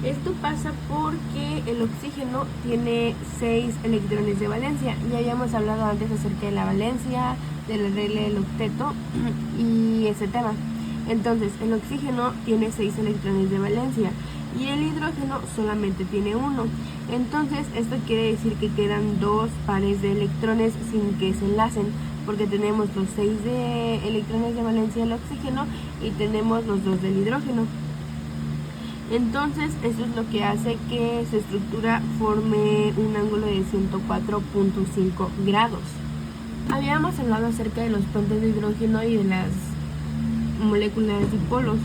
esto pasa porque el oxígeno tiene 6 electrones de valencia. Ya habíamos hablado antes acerca de la valencia, de la regla del octeto y ese tema. Entonces, el oxígeno tiene 6 electrones de valencia y el hidrógeno solamente tiene uno. Entonces esto quiere decir que quedan dos pares de electrones sin que se enlacen, porque tenemos los 6 de electrones de valencia del oxígeno y tenemos los 2 del hidrógeno. Entonces eso es lo que hace que su estructura forme un ángulo de 104.5 grados. Habíamos hablado acerca de los puentes de hidrógeno y de las moléculas dipolos,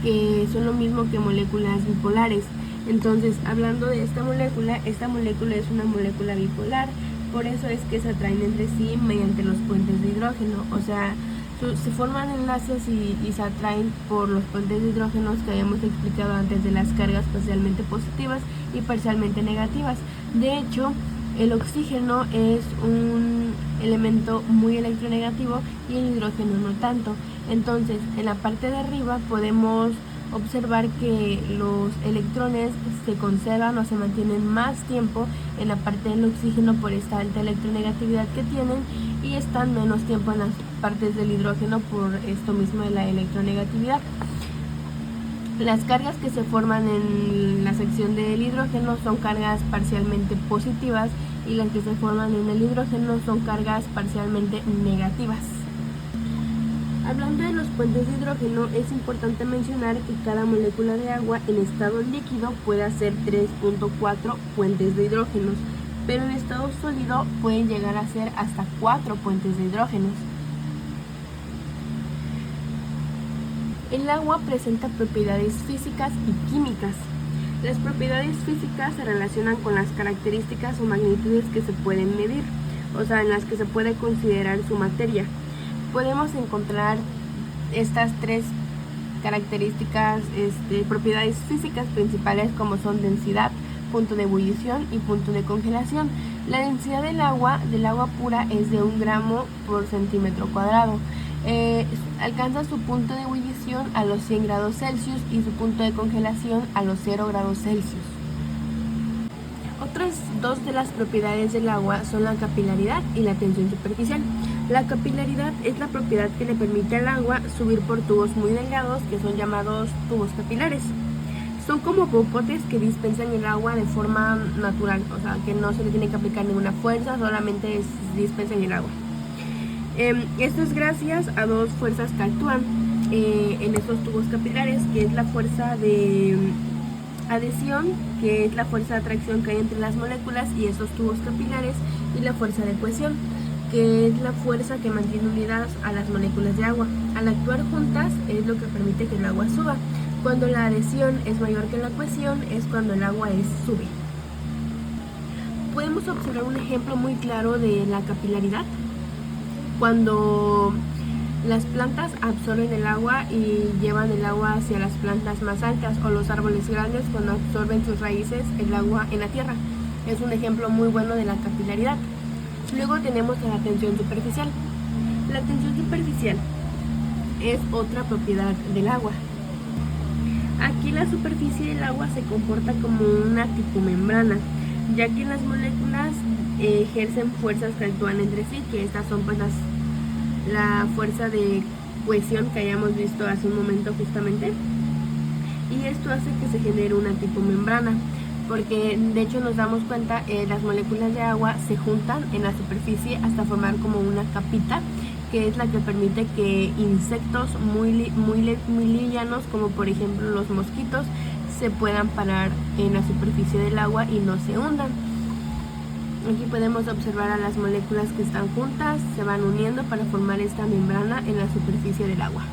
que son lo mismo que moléculas bipolares. Entonces, hablando de esta molécula es una molécula bipolar, por eso es que se atraen entre sí mediante los puentes de hidrógeno, o sea, se forman enlaces y se atraen por los puentes de hidrógenos que habíamos explicado antes de las cargas parcialmente positivas y parcialmente negativas. De hecho, el oxígeno es un elemento muy electronegativo y el hidrógeno no tanto. Entonces, en la parte de arriba podemos observar que los electrones se conservan o se mantienen más tiempo en la parte del oxígeno por esta alta electronegatividad que tienen, y están menos tiempo en las partes del hidrógeno por esto mismo de la electronegatividad. Las cargas que se forman en la sección del hidrógeno son cargas parcialmente positivas y las que se forman en el hidrógeno son cargas parcialmente negativas. Hablando de los puentes de hidrógeno, es importante mencionar que cada molécula de agua en estado líquido puede hacer 3.4 puentes de hidrógenos, pero en estado sólido pueden llegar a ser hasta 4 puentes de hidrógenos. El agua presenta propiedades físicas y químicas. Las propiedades físicas se relacionan con las características o magnitudes que se pueden medir, o sea, en las que se puede considerar su materia. Podemos encontrar estas tres características, propiedades físicas principales, como son densidad, punto de ebullición y punto de congelación. La densidad del agua pura es de 1 gramo por centímetro cuadrado. Alcanza su punto de ebullición a los 100 grados Celsius y su punto de congelación a los 0 grados Celsius. Otras dos de las propiedades del agua son la capilaridad y la tensión superficial. La capilaridad es la propiedad que le permite al agua subir por tubos muy delgados, que son llamados tubos capilares. Son como popotes que dispensan el agua de forma natural, o sea, que no se le tiene que aplicar ninguna fuerza, solamente dispensan el agua. Esto es gracias a dos fuerzas que actúan en estos tubos capilares, que es la fuerza de adhesión, que es la fuerza de atracción que hay entre las moléculas y estos tubos capilares, y la fuerza de cohesión, que es la fuerza que mantiene unidas a las moléculas de agua. Al actuar juntas es lo que permite que el agua suba. Cuando la adhesión es mayor que la cohesión es cuando el agua sube. Podemos observar un ejemplo muy claro de la capilaridad cuando las plantas absorben el agua y llevan el agua hacia las plantas más altas, o los árboles grandes cuando absorben sus raíces el agua en la tierra. Es un ejemplo muy bueno de la capilaridad. Luego tenemos la tensión superficial. La tensión superficial es otra propiedad del agua. Aquí la superficie del agua se comporta como una tipo membrana, ya que las moléculas ejercen fuerzas que actúan entre sí, que estas son pues la fuerza de cohesión que hayamos visto hace un momento justamente, y esto hace que se genere una tipo membrana, porque de hecho nos damos cuenta, las moléculas de agua se juntan en la superficie hasta formar como una capita, que es la que permite que insectos muy livianos, como por ejemplo los mosquitos, se puedan parar en la superficie del agua y no se hundan. Aquí podemos observar a las moléculas que están juntas, se van uniendo para formar esta membrana en la superficie del agua.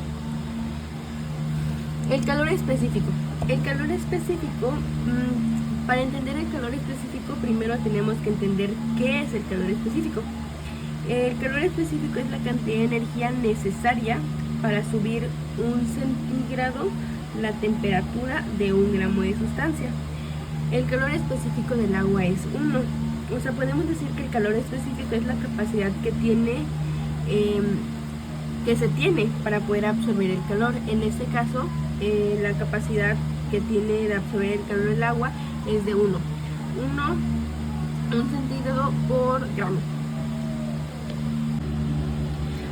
El calor específico. El calor específico, para entender el calor específico, primero tenemos que entender qué es el calor específico. El calor específico es la cantidad de energía necesaria para subir 1 centígrado la temperatura de 1 gramo de sustancia. El calor específico del agua es 1. O sea, podemos decir que el calor específico es la capacidad que se tiene para poder absorber el calor. En este caso, la capacidad que tiene de absorber el calor del agua es de 1 centígrado por gramo.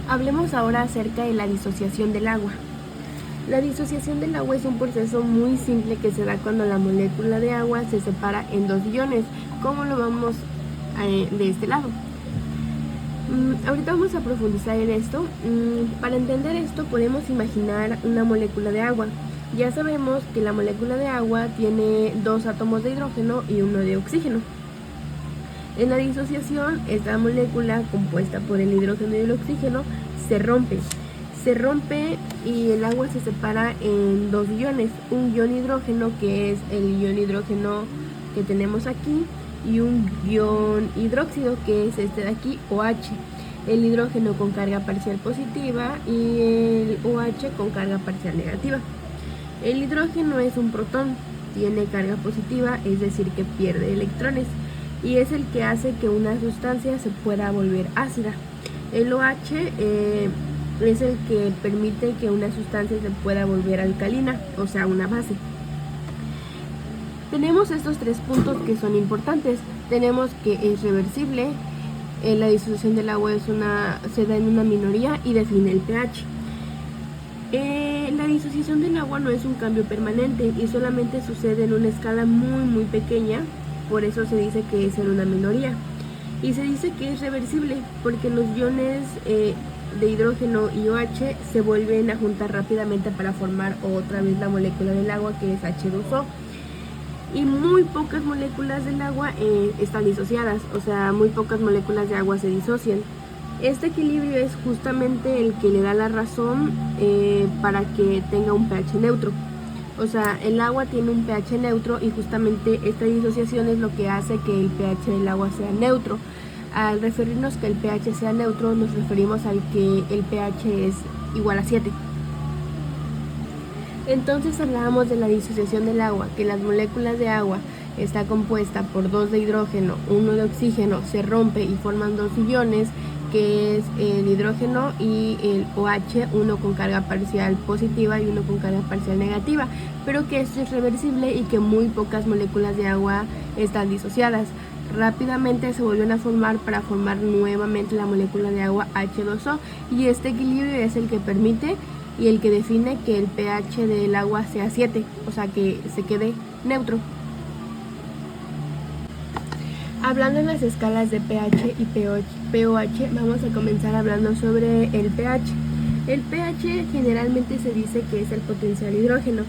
Hablemos ahora acerca de la disociación del agua. La disociación del agua es un proceso muy simple que se da cuando la molécula de agua se separa en dos iones, como lo vamos de este lado. Ahorita vamos a profundizar en esto. Para entender esto podemos imaginar una molécula de agua. Ya sabemos que la molécula de agua tiene dos átomos de hidrógeno y uno de oxígeno. En la disociación, esta molécula compuesta por el hidrógeno y el oxígeno se rompe y el agua se separa en dos iones, un ion hidrógeno que es el ion hidrógeno que tenemos aquí y un ion hidróxido que es este de aquí, OH, el hidrógeno con carga parcial positiva y el OH con carga parcial negativa. El hidrógeno es un protón, tiene carga positiva, es decir que pierde electrones y es el que hace que una sustancia se pueda volver ácida. El OH es el que permite que una sustancia se pueda volver alcalina, o sea, una base. Tenemos estos tres puntos que son importantes. Tenemos que es reversible, la disolución del agua se da en una minoría y define el pH. La disociación del agua no es un cambio permanente y solamente sucede en una escala muy pequeña, por eso se dice que es en una minoría. Y se dice que es reversible porque los iones de hidrógeno y OH se vuelven a juntar rápidamente para formar otra vez la molécula del agua, que es H2O. Y muy pocas moléculas del agua están disociadas, o sea, muy pocas moléculas de agua se disocian. Este equilibrio es justamente el que le da la razón para que tenga un pH neutro. O sea, el agua tiene un pH neutro y justamente esta disociación es lo que hace que el pH del agua sea neutro. Al referirnos que el pH sea neutro, nos referimos al que el pH es igual a 7. Entonces hablábamos de la disociación del agua, que las moléculas de agua está compuesta por 2 de hidrógeno, 1 de oxígeno, se rompe y forman dos iones, que es el hidrógeno y el OH, uno con carga parcial positiva y uno con carga parcial negativa, pero que esto es reversible y que muy pocas moléculas de agua están disociadas. Rápidamente se vuelven a formar para formar nuevamente la molécula de agua H2O y este equilibrio es el que permite y el que define que el pH del agua sea 7, o sea que se quede neutro. Hablando en las escalas de pH y pOH, vamos a comenzar hablando sobre el pH. El pH generalmente se dice que es el potencial hidrógeno,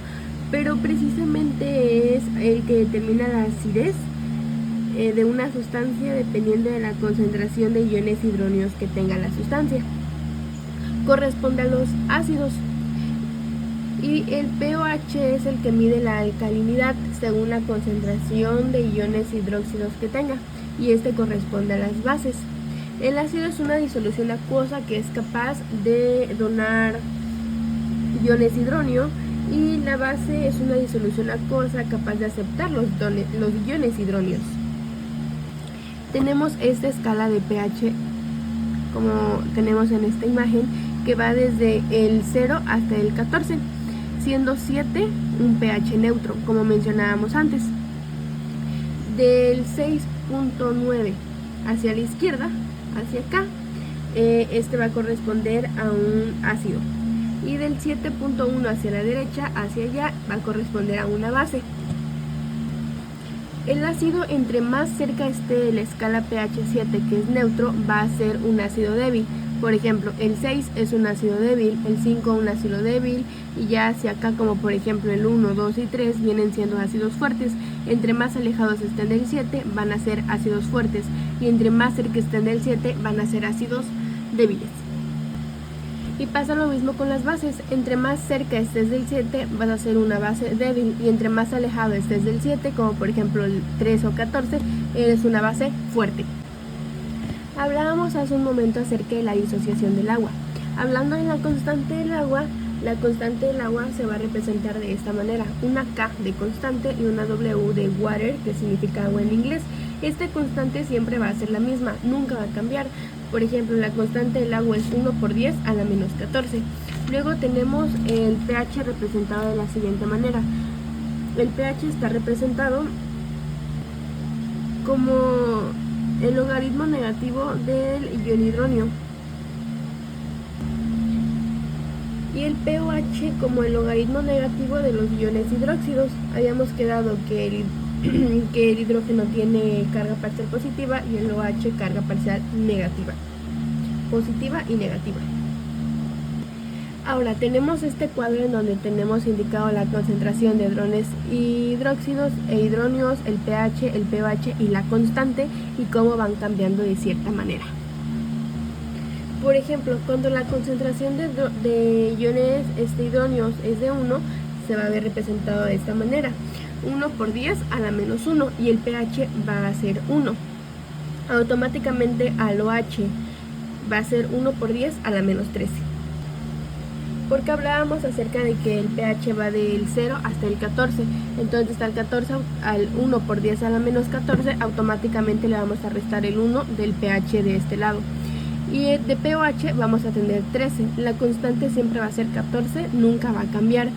pero precisamente es el que determina la acidez de una sustancia dependiendo de la concentración de iones hidrógenos que tenga la sustancia. Corresponde a los ácidos. Y el pOH es el que mide la alcalinidad según la concentración de iones hidróxidos que tenga, y este corresponde a las bases. El ácido es una disolución acuosa que es capaz de donar iones hidrógeno y la base es una disolución acuosa capaz de aceptar los iones hidrógenos. Tenemos esta escala de pH como tenemos en esta imagen que va desde el 0 hasta el 14, siendo 7 un pH neutro, como mencionábamos antes. Del 6.9 hacia la izquierda, hacia acá, este va a corresponder a un ácido. Y del 7.1 hacia la derecha, hacia allá, va a corresponder a una base. El ácido, entre más cerca esté de la escala pH 7, que es neutro, va a ser un ácido débil. Por ejemplo, el 6 es un ácido débil, el 5 un ácido débil, y ya hacia acá, como por ejemplo el 1, 2 y 3, vienen siendo ácidos fuertes. Entre más alejados estén del 7, van a ser ácidos fuertes, y entre más cerca estén del 7, van a ser ácidos débiles. Y pasa lo mismo con las bases. Entre más cerca estés del 7 vas a ser una base débil, y entre más alejado estés del 7, como por ejemplo el 3 o 14, eres una base fuerte. Hablábamos hace un momento acerca de la disociación del agua. Hablando de la constante del agua, la constante del agua se va a representar de esta manera: una K de constante y una W de water, que significa agua en inglés. Esta constante siempre va a ser la misma, nunca va a cambiar. Por ejemplo, la constante del agua es 1 por 10 a la menos 14. Luego tenemos el pH representado de la siguiente manera. El pH está representado como el logaritmo negativo del ion hidrógeno. y el pOH como el logaritmo negativo de los iones hidróxidos. Habíamos quedado que el hidrógeno tiene carga parcial positiva y el OH carga parcial negativa, positiva y negativa. Ahora tenemos este cuadro en donde tenemos indicado la concentración de hadrones hidróxidos e hidronios, el pH, el pOH y la constante, y cómo van cambiando de cierta manera. Por ejemplo, cuando la concentración de iones hidronios es de 1, se va a ver representado de esta manera: 1 por 10 a la menos 1, y el pH va a ser 1. Automáticamente al OH va a ser 1 por 10 a la menos 13. Porque hablábamos acerca de que el pH va del 0 hasta el 14, entonces al 14, al 1 por 10 a la menos 14, automáticamente le vamos a restar el 1 del pH de este lado. Y de pOH vamos a tener 13, la constante siempre va a ser 14, nunca va a cambiar,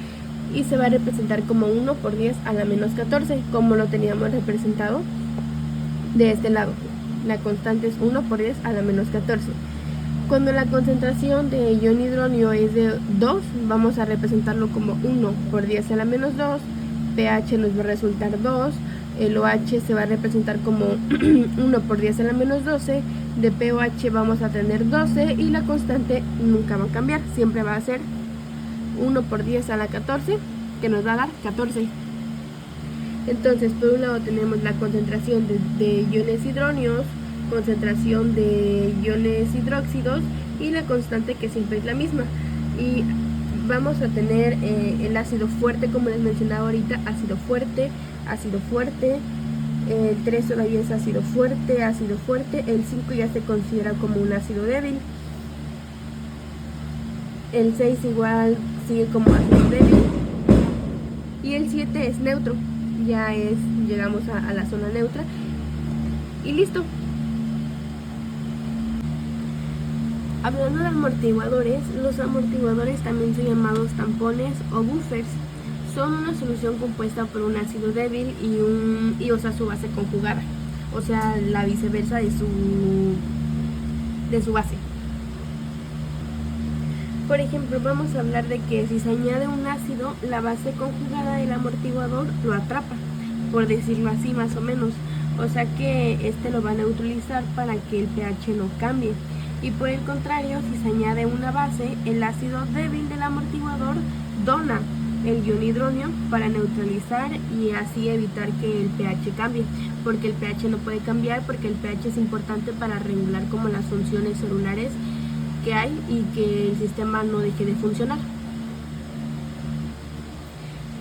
y se va a representar como 1 por 10 a la menos 14, como lo teníamos representado de este lado. La constante es 1 por 10 a la menos 14. Cuando la concentración de ion hidronio es de 2, vamos a representarlo como 1 por 10 a la menos 2, pH nos va a resultar 2, el OH se va a representar como 1 por 10 a la menos 12, de pOH vamos a tener 12 y la constante nunca va a cambiar, siempre va a ser 1 por 10 a la 14, que nos va a dar 14. Entonces, por un lado tenemos la concentración de iones hidronios, concentración de iones hidróxidos y la constante, que siempre es la misma. Y vamos a tener el ácido fuerte, como les mencionaba ahorita: ácido fuerte, el 3 todavía es ácido fuerte, el 5 ya se considera como un ácido débil, el 6 igual sigue como ácido débil y el 7 es neutro, llegamos a la zona neutra y listo. Hablando de amortiguadores, los amortiguadores también son llamados tampones o buffers. Son una solución compuesta por un ácido débil y su base conjugada, o sea, la viceversa de su base. Por ejemplo, vamos a hablar de que si se añade un ácido, la base conjugada del amortiguador lo atrapa, por decirlo así más o menos, o sea que este lo va a neutralizar para que el pH no cambie. Y por el contrario, si se añade una base, el ácido débil del amortiguador dona el ion hidronio para neutralizar y así evitar que el pH cambie, porque el pH no puede cambiar, porque el pH es importante para regular como las funciones celulares que hay y que el sistema no deje de funcionar.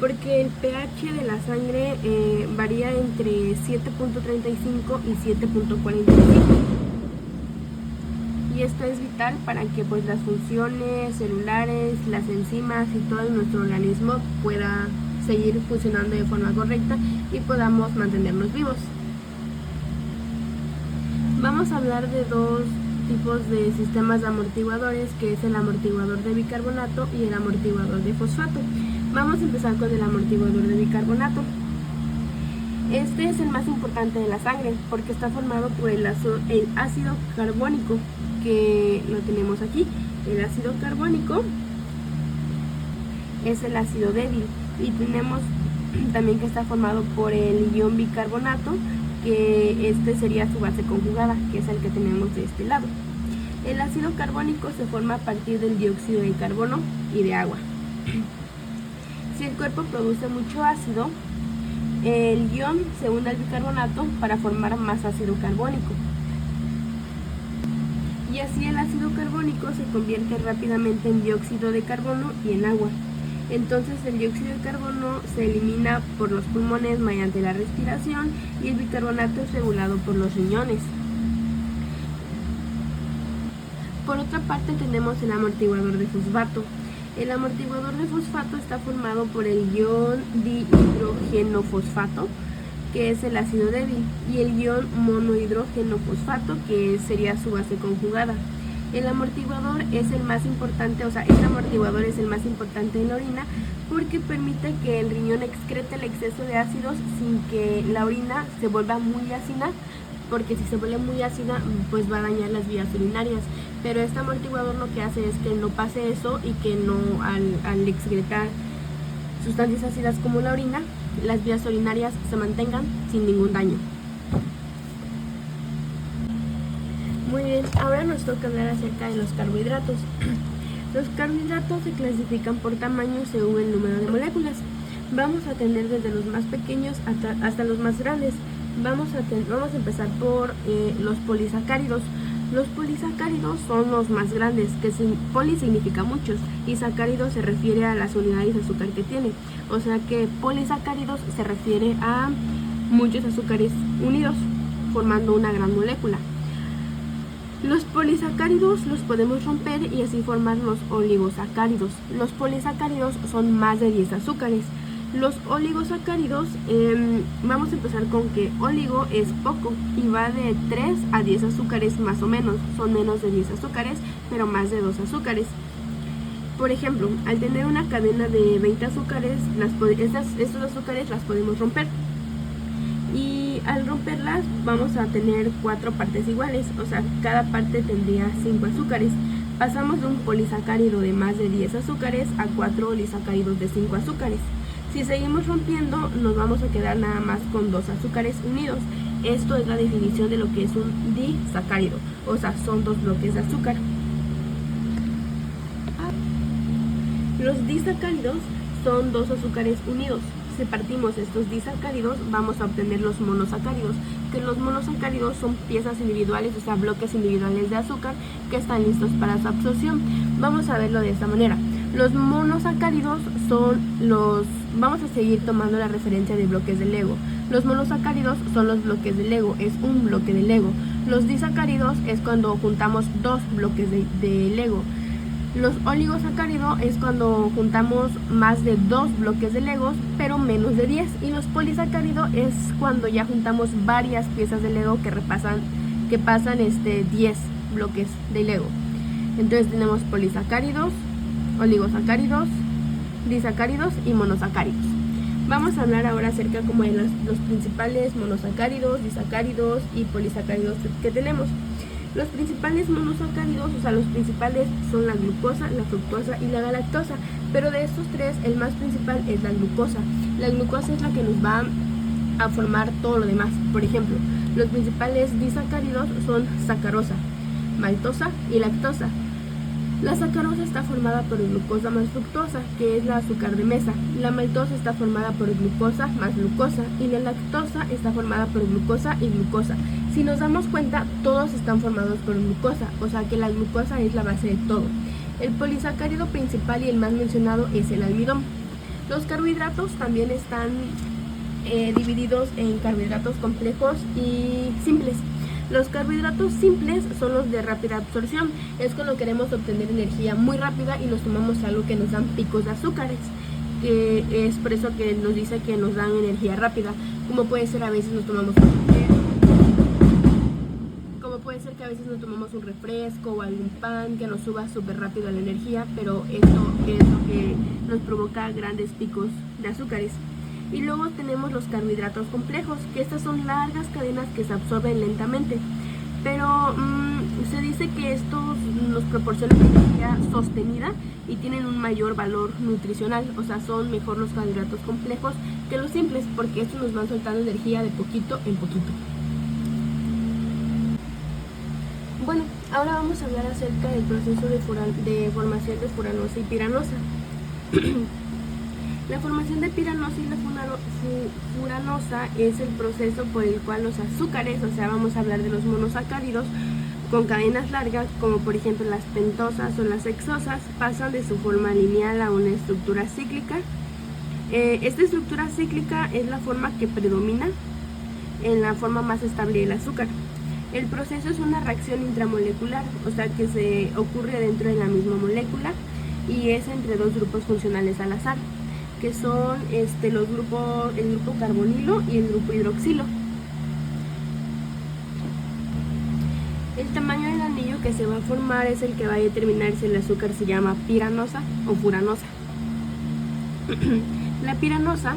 Porque el pH de la sangre varía entre 7.35 y 7.45. Y esto es vital para que pues las funciones celulares, las enzimas y todo nuestro organismo pueda seguir funcionando de forma correcta y podamos mantenernos vivos. Vamos a hablar de dos tipos de sistemas de amortiguadores, que es el amortiguador de bicarbonato y el amortiguador de fosfato. Vamos a empezar con el amortiguador de bicarbonato. Este es el más importante de la sangre porque está formado por el ácido carbónico, que lo tenemos aquí. El ácido carbónico es el ácido débil y tenemos también que está formado por el ion bicarbonato, que este sería su base conjugada, que es el que tenemos de este lado. El ácido carbónico se forma a partir del dióxido de carbono y de agua. Si el cuerpo produce mucho ácido, el ion se une al bicarbonato para formar más ácido carbónico. Y así el ácido carbónico se convierte rápidamente en dióxido de carbono y en agua. Entonces el dióxido de carbono se elimina por los pulmones mediante la respiración y el bicarbonato es regulado por los riñones. Por otra parte tenemos el amortiguador de fosfato. El amortiguador de fosfato está formado por el ion dihidrogenofosfato, que es el ácido débil, y el ion monohidrogenofosfato, que sería su base conjugada. El amortiguador es el más importante, este amortiguador es el más importante en la orina porque permite que el riñón excrete el exceso de ácidos sin que la orina se vuelva muy ácida porque si se vuelve muy ácida, pues va a dañar las vías urinarias. Pero este amortiguador lo que hace es que no pase eso y que no, al excretar sustancias ácidas como la orina, las vías urinarias se mantengan sin ningún daño. Muy bien, ahora nos toca hablar acerca de los carbohidratos. Los carbohidratos se clasifican por tamaño según el número de moléculas. Vamos a tener desde los más pequeños hasta los más grandes. Vamos a empezar por los polisacáridos. Los polisacáridos son los más grandes, que poli significa muchos y sacáridos se refiere a las unidades de azúcar que tiene. O sea que polisacáridos se refiere a muchos azúcares unidos formando una gran molécula. Los polisacáridos los podemos romper y así formar los oligosacáridos. Los polisacáridos son más de 10 azúcares. Los oligosacáridos, vamos a empezar con que oligo es poco y va de 3 a 10 azúcares más o menos. Son menos de 10 azúcares, pero más de 2 azúcares. Por ejemplo, al tener una cadena de 20 azúcares, estos azúcares las podemos romper. Y al romperlas vamos a tener 4 partes iguales, o sea, cada parte tendría 5 azúcares. Pasamos de un polisacárido de más de 10 azúcares a 4 polisacáridos de 5 azúcares. Si seguimos rompiendo, nos vamos a quedar nada más con 2 azúcares unidos. Esto es la definición de lo que es un disacárido, o sea, son 2 bloques de azúcar. Los disacáridos son 2 azúcares unidos. Si partimos estos disacáridos, vamos a obtener los monosacáridos, que los monosacáridos son piezas individuales, o sea, bloques individuales de azúcar que están listos para su absorción. Vamos a verlo de esta manera. Los monosacáridos vamos a seguir tomando la referencia de bloques de Lego. Los monosacáridos son los bloques de Lego, es un bloque de Lego. Los disacáridos es cuando juntamos 2 bloques de Lego. Los oligosacáridos es cuando juntamos más de 2 bloques de Legos, pero menos de 10. Y los polisacáridos es cuando ya juntamos varias piezas de Lego que pasan 10 bloques de Lego. Entonces tenemos polisacáridos, oligosacáridos, disacáridos y monosacáridos. Vamos a hablar ahora acerca como de los principales monosacáridos, disacáridos y polisacáridos que tenemos. Los principales monosacáridos, o sea, los principales son la glucosa, la fructosa y la galactosa, pero de estos 3 el más principal es la glucosa. La glucosa es la que nos va a formar todo lo demás. Por ejemplo, los principales disacáridos son sacarosa, maltosa y lactosa. La sacarosa está formada por glucosa más fructosa, que es la azúcar de mesa. La maltosa está formada por glucosa más glucosa y la lactosa está formada por glucosa y glucosa. Si nos damos cuenta, todos están formados por glucosa, o sea que la glucosa es la base de todo. El polisacárido principal y el más mencionado es el almidón. Los carbohidratos también están divididos en carbohidratos complejos y simples. Los carbohidratos simples son los de rápida absorción, es cuando queremos obtener energía muy rápida y nos tomamos algo que nos dan picos de azúcares, que es por eso que nos dice que nos dan energía rápida, como puede ser a veces nos tomamos un refresco o algún pan que nos suba súper rápido la energía, pero esto es lo que nos provoca grandes picos de azúcares. Y luego tenemos los carbohidratos complejos, que estas son largas cadenas que se absorben lentamente, pero se dice que estos nos proporcionan energía sostenida y tienen un mayor valor nutricional, o sea, son mejor los carbohidratos complejos que los simples, porque estos nos van soltando energía de poquito en poquito. Bueno, ahora vamos a hablar acerca del proceso de formación de furanosa y piranosa. La formación de piranosa y la furanosa es el proceso por el cual los azúcares, o sea, vamos a hablar de los monosacáridos con cadenas largas, como por ejemplo las pentosas o las hexosas, pasan de su forma lineal a una estructura cíclica. Esta estructura cíclica es la forma que predomina en la forma más estable del azúcar. El proceso es una reacción intramolecular, o sea que se ocurre dentro de la misma molécula y es entre 2 grupos funcionales al azar, que son el grupo carbonilo y el grupo hidroxilo. El tamaño del anillo que se va a formar es el que va a determinar si el azúcar se llama piranosa o furanosa. La piranosa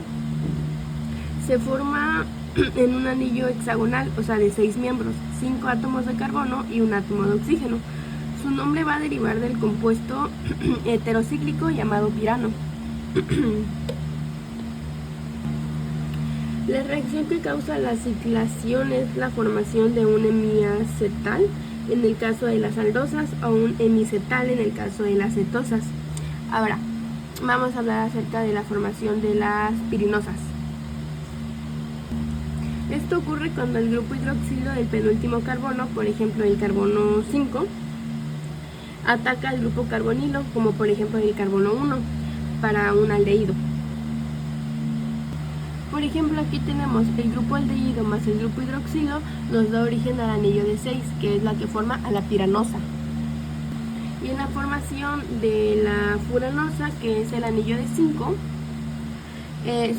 se forma en un anillo hexagonal, o sea de 6 miembros, 5 átomos de carbono y un átomo de oxígeno. Su nombre va a derivar del compuesto heterocíclico llamado pirano. La reacción que causa la ciclación es la formación de un hemiacetal en el caso de las aldosas o un hemicetal en el caso de las cetosas. Ahora, vamos a hablar acerca de la formación de las pirinosas. Esto ocurre cuando el grupo hidroxilo del penúltimo carbono, por ejemplo el carbono 5, ataca al grupo carbonilo, como por ejemplo el carbono 1, para un aldehído. Por ejemplo, aquí tenemos el grupo aldehído más el grupo hidroxilo, nos da origen al anillo de 6, que es la que forma a la piranosa. Y en la formación de la furanosa, que es el anillo de 5,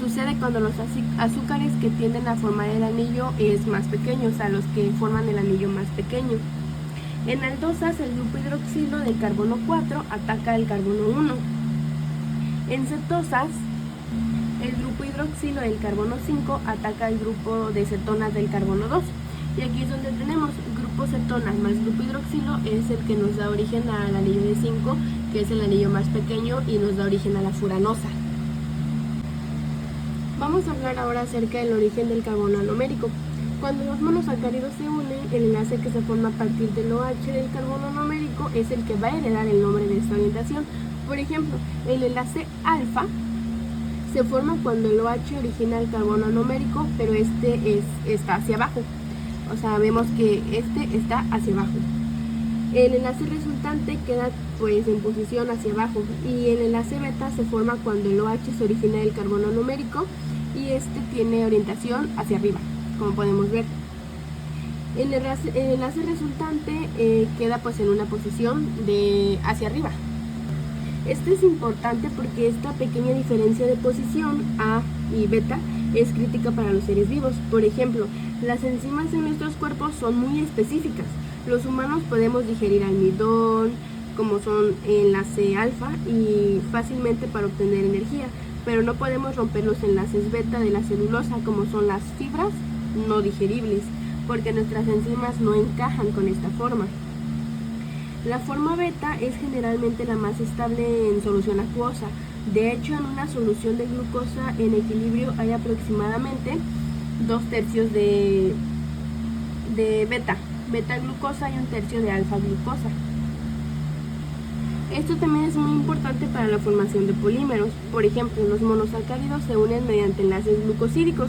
sucede cuando los azúcares que tienden a formar el anillo es más pequeño, o sea, los que forman el anillo más pequeño. En aldosas, el grupo hidroxilo del carbono 4 ataca al carbono 1. En cetosas, el grupo hidroxilo del carbono 5 ataca al grupo de cetonas del carbono 2. Y aquí es donde tenemos grupo cetonas más grupo hidroxilo, es el que nos da origen al anillo de 5, que es el anillo más pequeño y nos da origen a la furanosa. Vamos a hablar ahora acerca del origen del carbono anomérico. Cuando los monosacáridos se unen, el enlace que se forma a partir del OH del carbono anomérico es el que va a heredar el nombre de esta orientación. Por ejemplo, el enlace alfa se forma cuando el OH origina el carbono anomérico, pero está hacia abajo. O sea, vemos que este está hacia abajo. El enlace resultante queda pues en posición hacia abajo y el enlace beta se forma cuando el OH se origina del carbono anomérico y este tiene orientación hacia arriba, como podemos ver. El enlace resultante queda pues en una posición hacia arriba. Esto es importante porque esta pequeña diferencia de posición A y beta es crítica para los seres vivos. Por ejemplo, las enzimas en nuestros cuerpos son muy específicas. Los humanos podemos digerir almidón, como son enlace alfa, y fácilmente para obtener energía, pero no podemos romper los enlaces beta de la celulosa, como son las fibras no digeribles, porque nuestras enzimas no encajan con esta forma. La forma beta es generalmente la más estable en solución acuosa. De hecho, en una solución de glucosa en equilibrio hay aproximadamente 2/3 de beta glucosa y 1/3 de alfa glucosa. Esto también es muy importante para la formación de polímeros. Por ejemplo, los monosacáridos se unen mediante enlaces glucosídicos.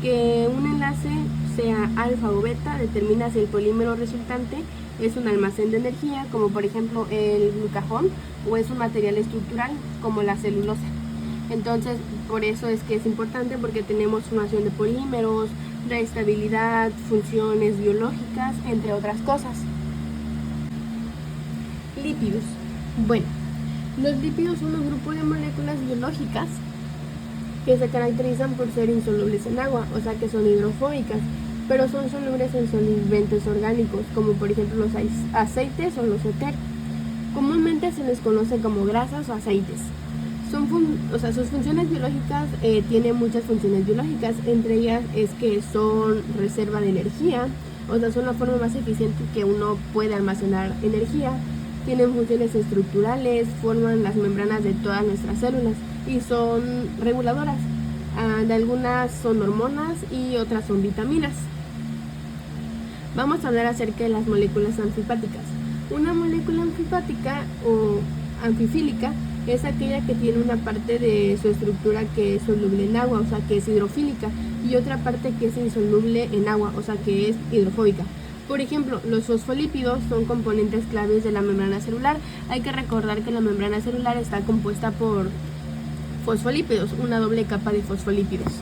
Que un enlace sea alfa o beta determina si el polímero resultante es un almacén de energía, como por ejemplo el glucagón, o es un material estructural, como la celulosa. Entonces, por eso es que es importante, porque tenemos formación de polímeros, de estabilidad, funciones biológicas, entre otras cosas. Lípidos. Bueno, los lípidos son un grupo de moléculas biológicas que se caracterizan por ser insolubles en agua, o sea que son hidrofóbicas, pero son solubles en solventes orgánicos, como por ejemplo los aceites o los éter. Comúnmente se les conoce como grasas o aceites. Sus funciones biológicas tienen muchas funciones biológicas, entre ellas es que son reserva de energía, o sea, son la forma más eficiente que uno puede almacenar energía. Tienen funciones estructurales, forman las membranas de todas nuestras células y son reguladoras. De algunas son hormonas y otras son vitaminas. Vamos a hablar acerca de las moléculas anfipáticas. Una molécula anfipática o anfifílica es aquella que tiene una parte de su estructura que es soluble en agua, o sea que es hidrofílica, y otra parte que es insoluble en agua, o sea que es hidrofóbica. Por ejemplo, los fosfolípidos son componentes claves de la membrana celular. Hay que recordar que la membrana celular está compuesta por fosfolípidos, una doble capa de fosfolípidos.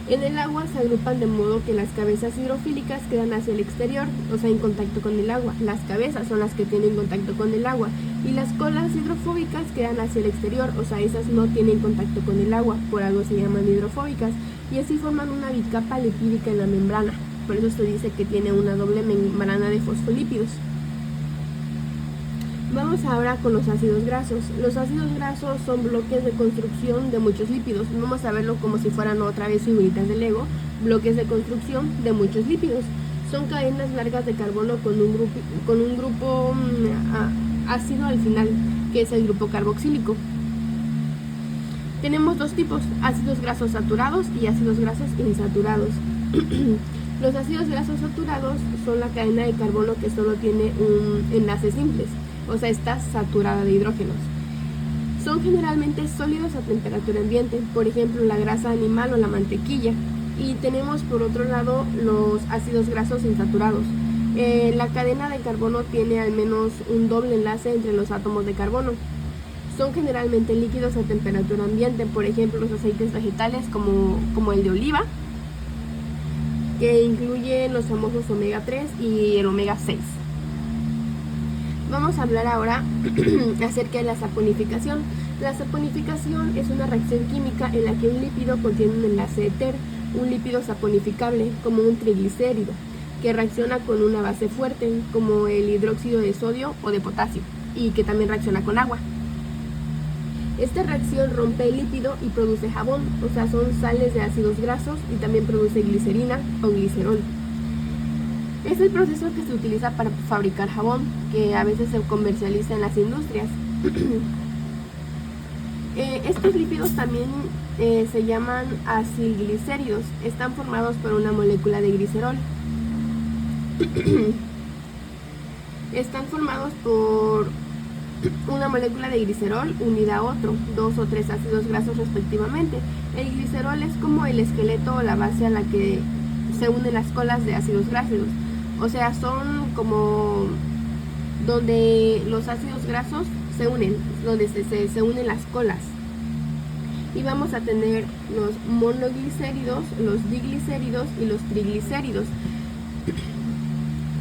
En el agua se agrupan de modo que las cabezas hidrofílicas quedan hacia el exterior, o sea, en contacto con el agua. Las cabezas son las que tienen contacto con el agua y las colas hidrofóbicas quedan hacia el exterior, o sea, esas no tienen contacto con el agua, por algo se llaman hidrofóbicas, y así forman una bicapa lipídica en la membrana. Por eso se dice que tiene una doble membrana de fosfolípidos. Vamos ahora con los ácidos grasos. Los ácidos grasos son bloques de construcción de muchos lípidos. Vamos a verlo como si fueran otra vez figuritas de Lego, bloques de construcción de muchos lípidos. Son cadenas largas de carbono con un grupo ácido al final, que es el grupo carboxílico. Tenemos dos tipos, ácidos grasos saturados y ácidos grasos insaturados. Los ácidos grasos saturados son la cadena de carbono que solo tiene un enlace simples, o sea, está saturada de hidrógenos. Son generalmente sólidos a temperatura ambiente, por ejemplo, la grasa animal o la mantequilla. Y tenemos por otro lado los ácidos grasos insaturados. La cadena de carbono tiene al menos un doble enlace entre los átomos de carbono. Son generalmente líquidos a temperatura ambiente, por ejemplo, los aceites vegetales como el de oliva, que incluye los famosos omega 3 y el omega 6. Vamos a hablar ahora acerca de la saponificación. La saponificación es una reacción química en la que un lípido contiene un enlace éter, un lípido saponificable como un triglicérido, que reacciona con una base fuerte como el hidróxido de sodio o de potasio, y que también reacciona con agua. Esta reacción rompe el lípido y produce jabón, o sea, son sales de ácidos grasos, y también produce glicerina o glicerol. Es el proceso que se utiliza para fabricar jabón, que a veces se comercializa en las industrias. Estos lípidos también se llaman acilglicéridos. Están formados por una molécula de glicerol. Están formados por una molécula de glicerol unida a otro, 2 o 3 ácidos grasos respectivamente. El glicerol es como el esqueleto o la base a la que se unen las colas de ácidos grasos. O sea, son como donde los ácidos grasos se unen, donde se unen las colas. Y vamos a tener los monoglicéridos, los diglicéridos y los triglicéridos.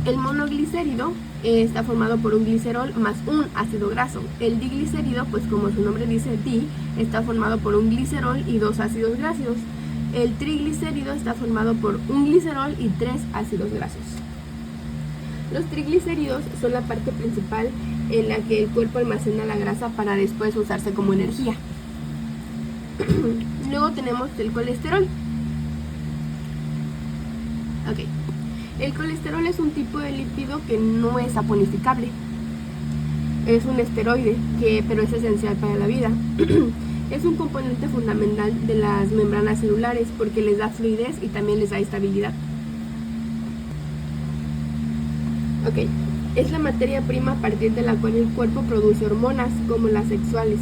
El monoglicérido está formado por un glicerol más un ácido graso. El diglicérido, pues como su nombre dice, di, está formado por un glicerol y 2 ácidos grasos. El triglicérido está formado por un glicerol y 3 ácidos grasos. Los triglicéridos son la parte principal en la que el cuerpo almacena la grasa para después usarse como energía. Luego tenemos el colesterol. Ok. El colesterol es un tipo de lípido que no es saponificable. Es un esteroide, pero es esencial para la vida. Es un componente fundamental de las membranas celulares porque les da fluidez y también les da estabilidad. Ok. Es la materia prima a partir de la cual el cuerpo produce hormonas como las sexuales.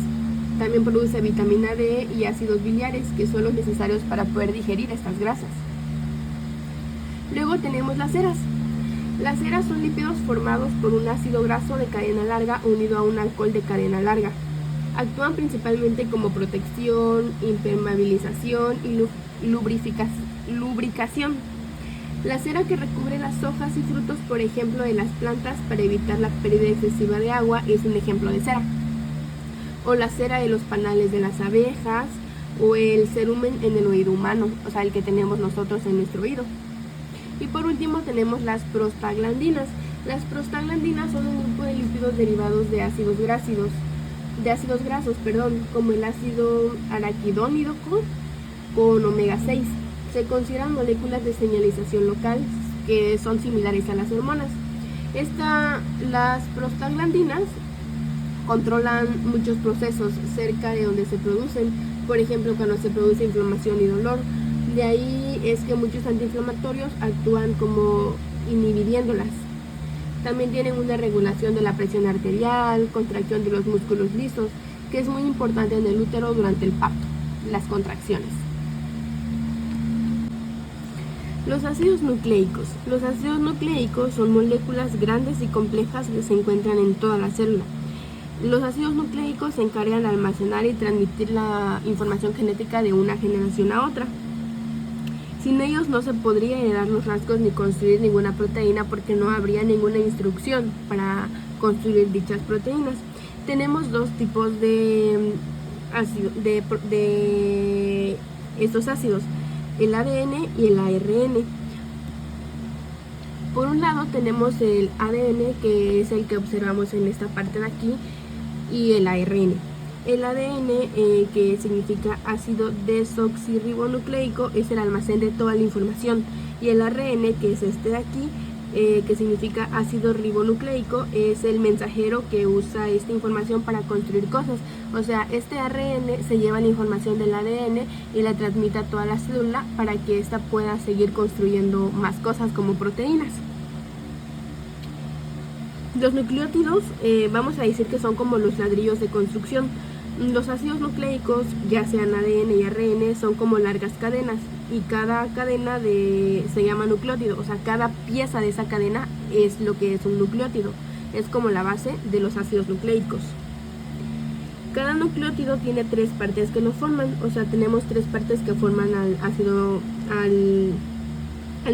También produce vitamina D y ácidos biliares, que son los necesarios para poder digerir estas grasas. Luego tenemos las ceras. Las ceras son lípidos formados por un ácido graso de cadena larga unido a un alcohol de cadena larga. Actúan principalmente como protección, impermeabilización y lubricación. La cera que recubre las hojas y frutos, por ejemplo, de las plantas para evitar la pérdida excesiva de agua es un ejemplo de cera. O la cera de los panales de las abejas, o el cerumen en el oído humano, o sea, el que tenemos nosotros en nuestro oído. Y por último tenemos las prostaglandinas. Las prostaglandinas son un grupo de lípidos derivados de ácidos grasos, como el ácido araquidónico con omega 6. Se consideran moléculas de señalización local que son similares a las hormonas. Las prostaglandinas controlan muchos procesos cerca de donde se producen, por ejemplo, cuando se produce inflamación y dolor. De ahí es que muchos antiinflamatorios actúan como inhibiéndolas. También tienen una regulación de la presión arterial, contracción de los músculos lisos, que es muy importante en el útero durante el parto, las contracciones. Los ácidos nucleicos. Los ácidos nucleicos son moléculas grandes y complejas que se encuentran en toda la célula. Los ácidos nucleicos se encargan de almacenar y transmitir la información genética de una generación a otra. Sin ellos no se podría heredar los rasgos ni construir ninguna proteína porque no habría ninguna instrucción para construir dichas proteínas. Tenemos dos tipos de estos ácidos, el ADN y el ARN. Por un lado tenemos el ADN, que es el que observamos en esta parte de aquí, y el ARN. El ADN, que significa ácido desoxirribonucleico, es el almacén de toda la información, y el ARN, que es este de aquí, que significa ácido ribonucleico, es el mensajero que usa esta información para construir cosas. O sea, este ARN se lleva la información del ADN y la transmite a toda la célula para que ésta pueda seguir construyendo más cosas como proteínas. Los nucleótidos, vamos a decir que son como los ladrillos de construcción. Los ácidos nucleicos, ya sean ADN y ARN, son como largas cadenas, y cada cadena se llama nucleótido. O sea, cada pieza de esa cadena es lo que es un nucleótido. Es como la base de los ácidos nucleicos. Cada nucleótido tiene 3 partes que lo forman. O sea, tenemos 3 partes que forman al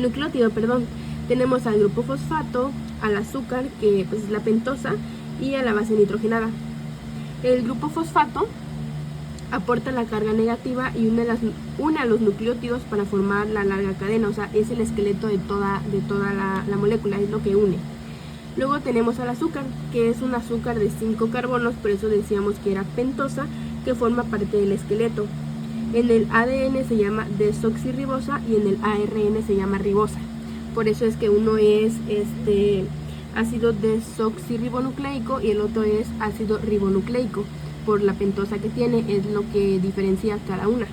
nucleótido, perdón. Tenemos al grupo fosfato, al azúcar, que pues es la pentosa, y a la base nitrogenada. El grupo fosfato aporta la carga negativa y une a los nucleótidos para formar la larga cadena. O sea, es el esqueleto de toda la molécula, es lo que une. Luego tenemos al azúcar, que es un azúcar de 5 carbonos, por eso decíamos que era pentosa, que forma parte del esqueleto. En el ADN se llama desoxirribosa y en el ARN se llama ribosa. Por eso es que uno es ácido desoxirribonucleico y el otro es ácido ribonucleico. Por la pentosa que tiene, es lo que diferencia cada una.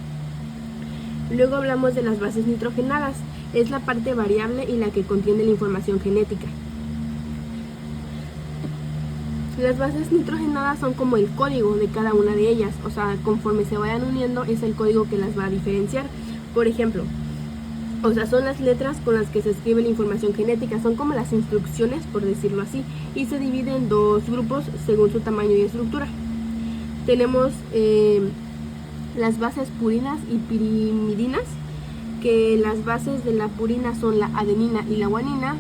Luego hablamos de las bases nitrogenadas. Es la parte variable y la que contiene la información genética. Las bases nitrogenadas son como el código de cada una de ellas. O sea, conforme se vayan uniendo es el código que las va a diferenciar. Por ejemplo, o sea, son las letras con las que se escribe la información genética, son como las instrucciones, por decirlo así, y se divide en 2 grupos según su tamaño y estructura. Tenemos las bases purinas y pirimidinas, que las bases de la purina son la adenina y la guanina,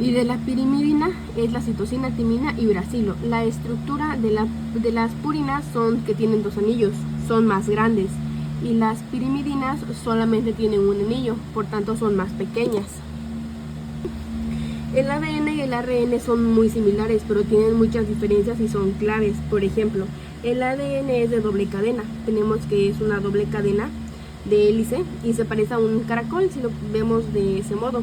y de la pirimidina es la citosina, timina y uracilo. La estructura de las purinas son que tienen 2 anillos, son más grandes, y las pirimidinas solamente tienen un anillo, por tanto son más pequeñas. El ADN y el ARN son muy similares, pero tienen muchas diferencias y son claves. Por ejemplo, el ADN es de doble cadena. Tenemos que es una doble cadena de hélice y se parece a un caracol si lo vemos de ese modo.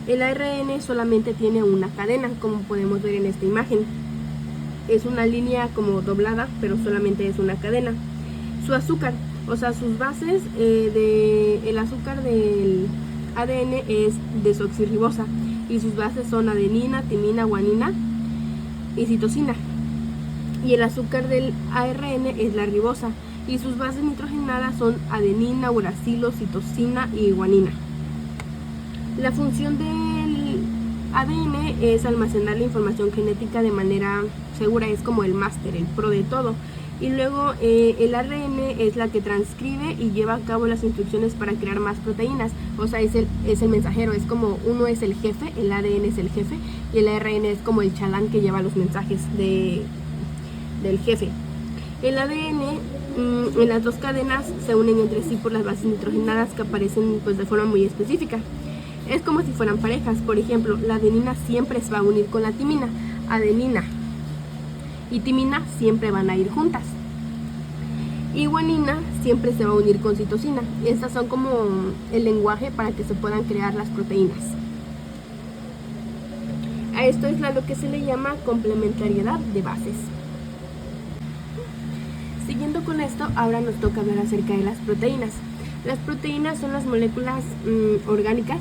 El ARN solamente tiene una cadena, como podemos ver en esta imagen. Es una línea como doblada, pero solamente es una cadena. Su azúcar, o sea, sus bases el azúcar del ADN es desoxirribosa y sus bases son adenina, timina, guanina y citosina. Y el azúcar del ARN es la ribosa y sus bases nitrogenadas son adenina, uracilo, citosina y guanina. La función del ADN es almacenar la información genética de manera segura, es como el máster, el pro de todo. Y luego el ARN es la que transcribe y lleva a cabo las instrucciones para crear más proteínas. O sea, es el mensajero, es como uno es el jefe, el ADN es el jefe y el ARN es como el chalán que lleva los mensajes del jefe. El ADN en las 2 cadenas se unen entre sí por las bases nitrogenadas que aparecen pues de forma muy específica. Es como si fueran parejas. Por ejemplo, la adenina siempre se va a unir con la timina. Adenina y timina siempre van a ir juntas. Y guanina siempre se va a unir con citosina. Estas son como el lenguaje para que se puedan crear las proteínas. A esto es lo que se le llama complementariedad de bases. Siguiendo con esto, ahora nos toca hablar acerca de las proteínas. Las proteínas son las moléculas orgánicas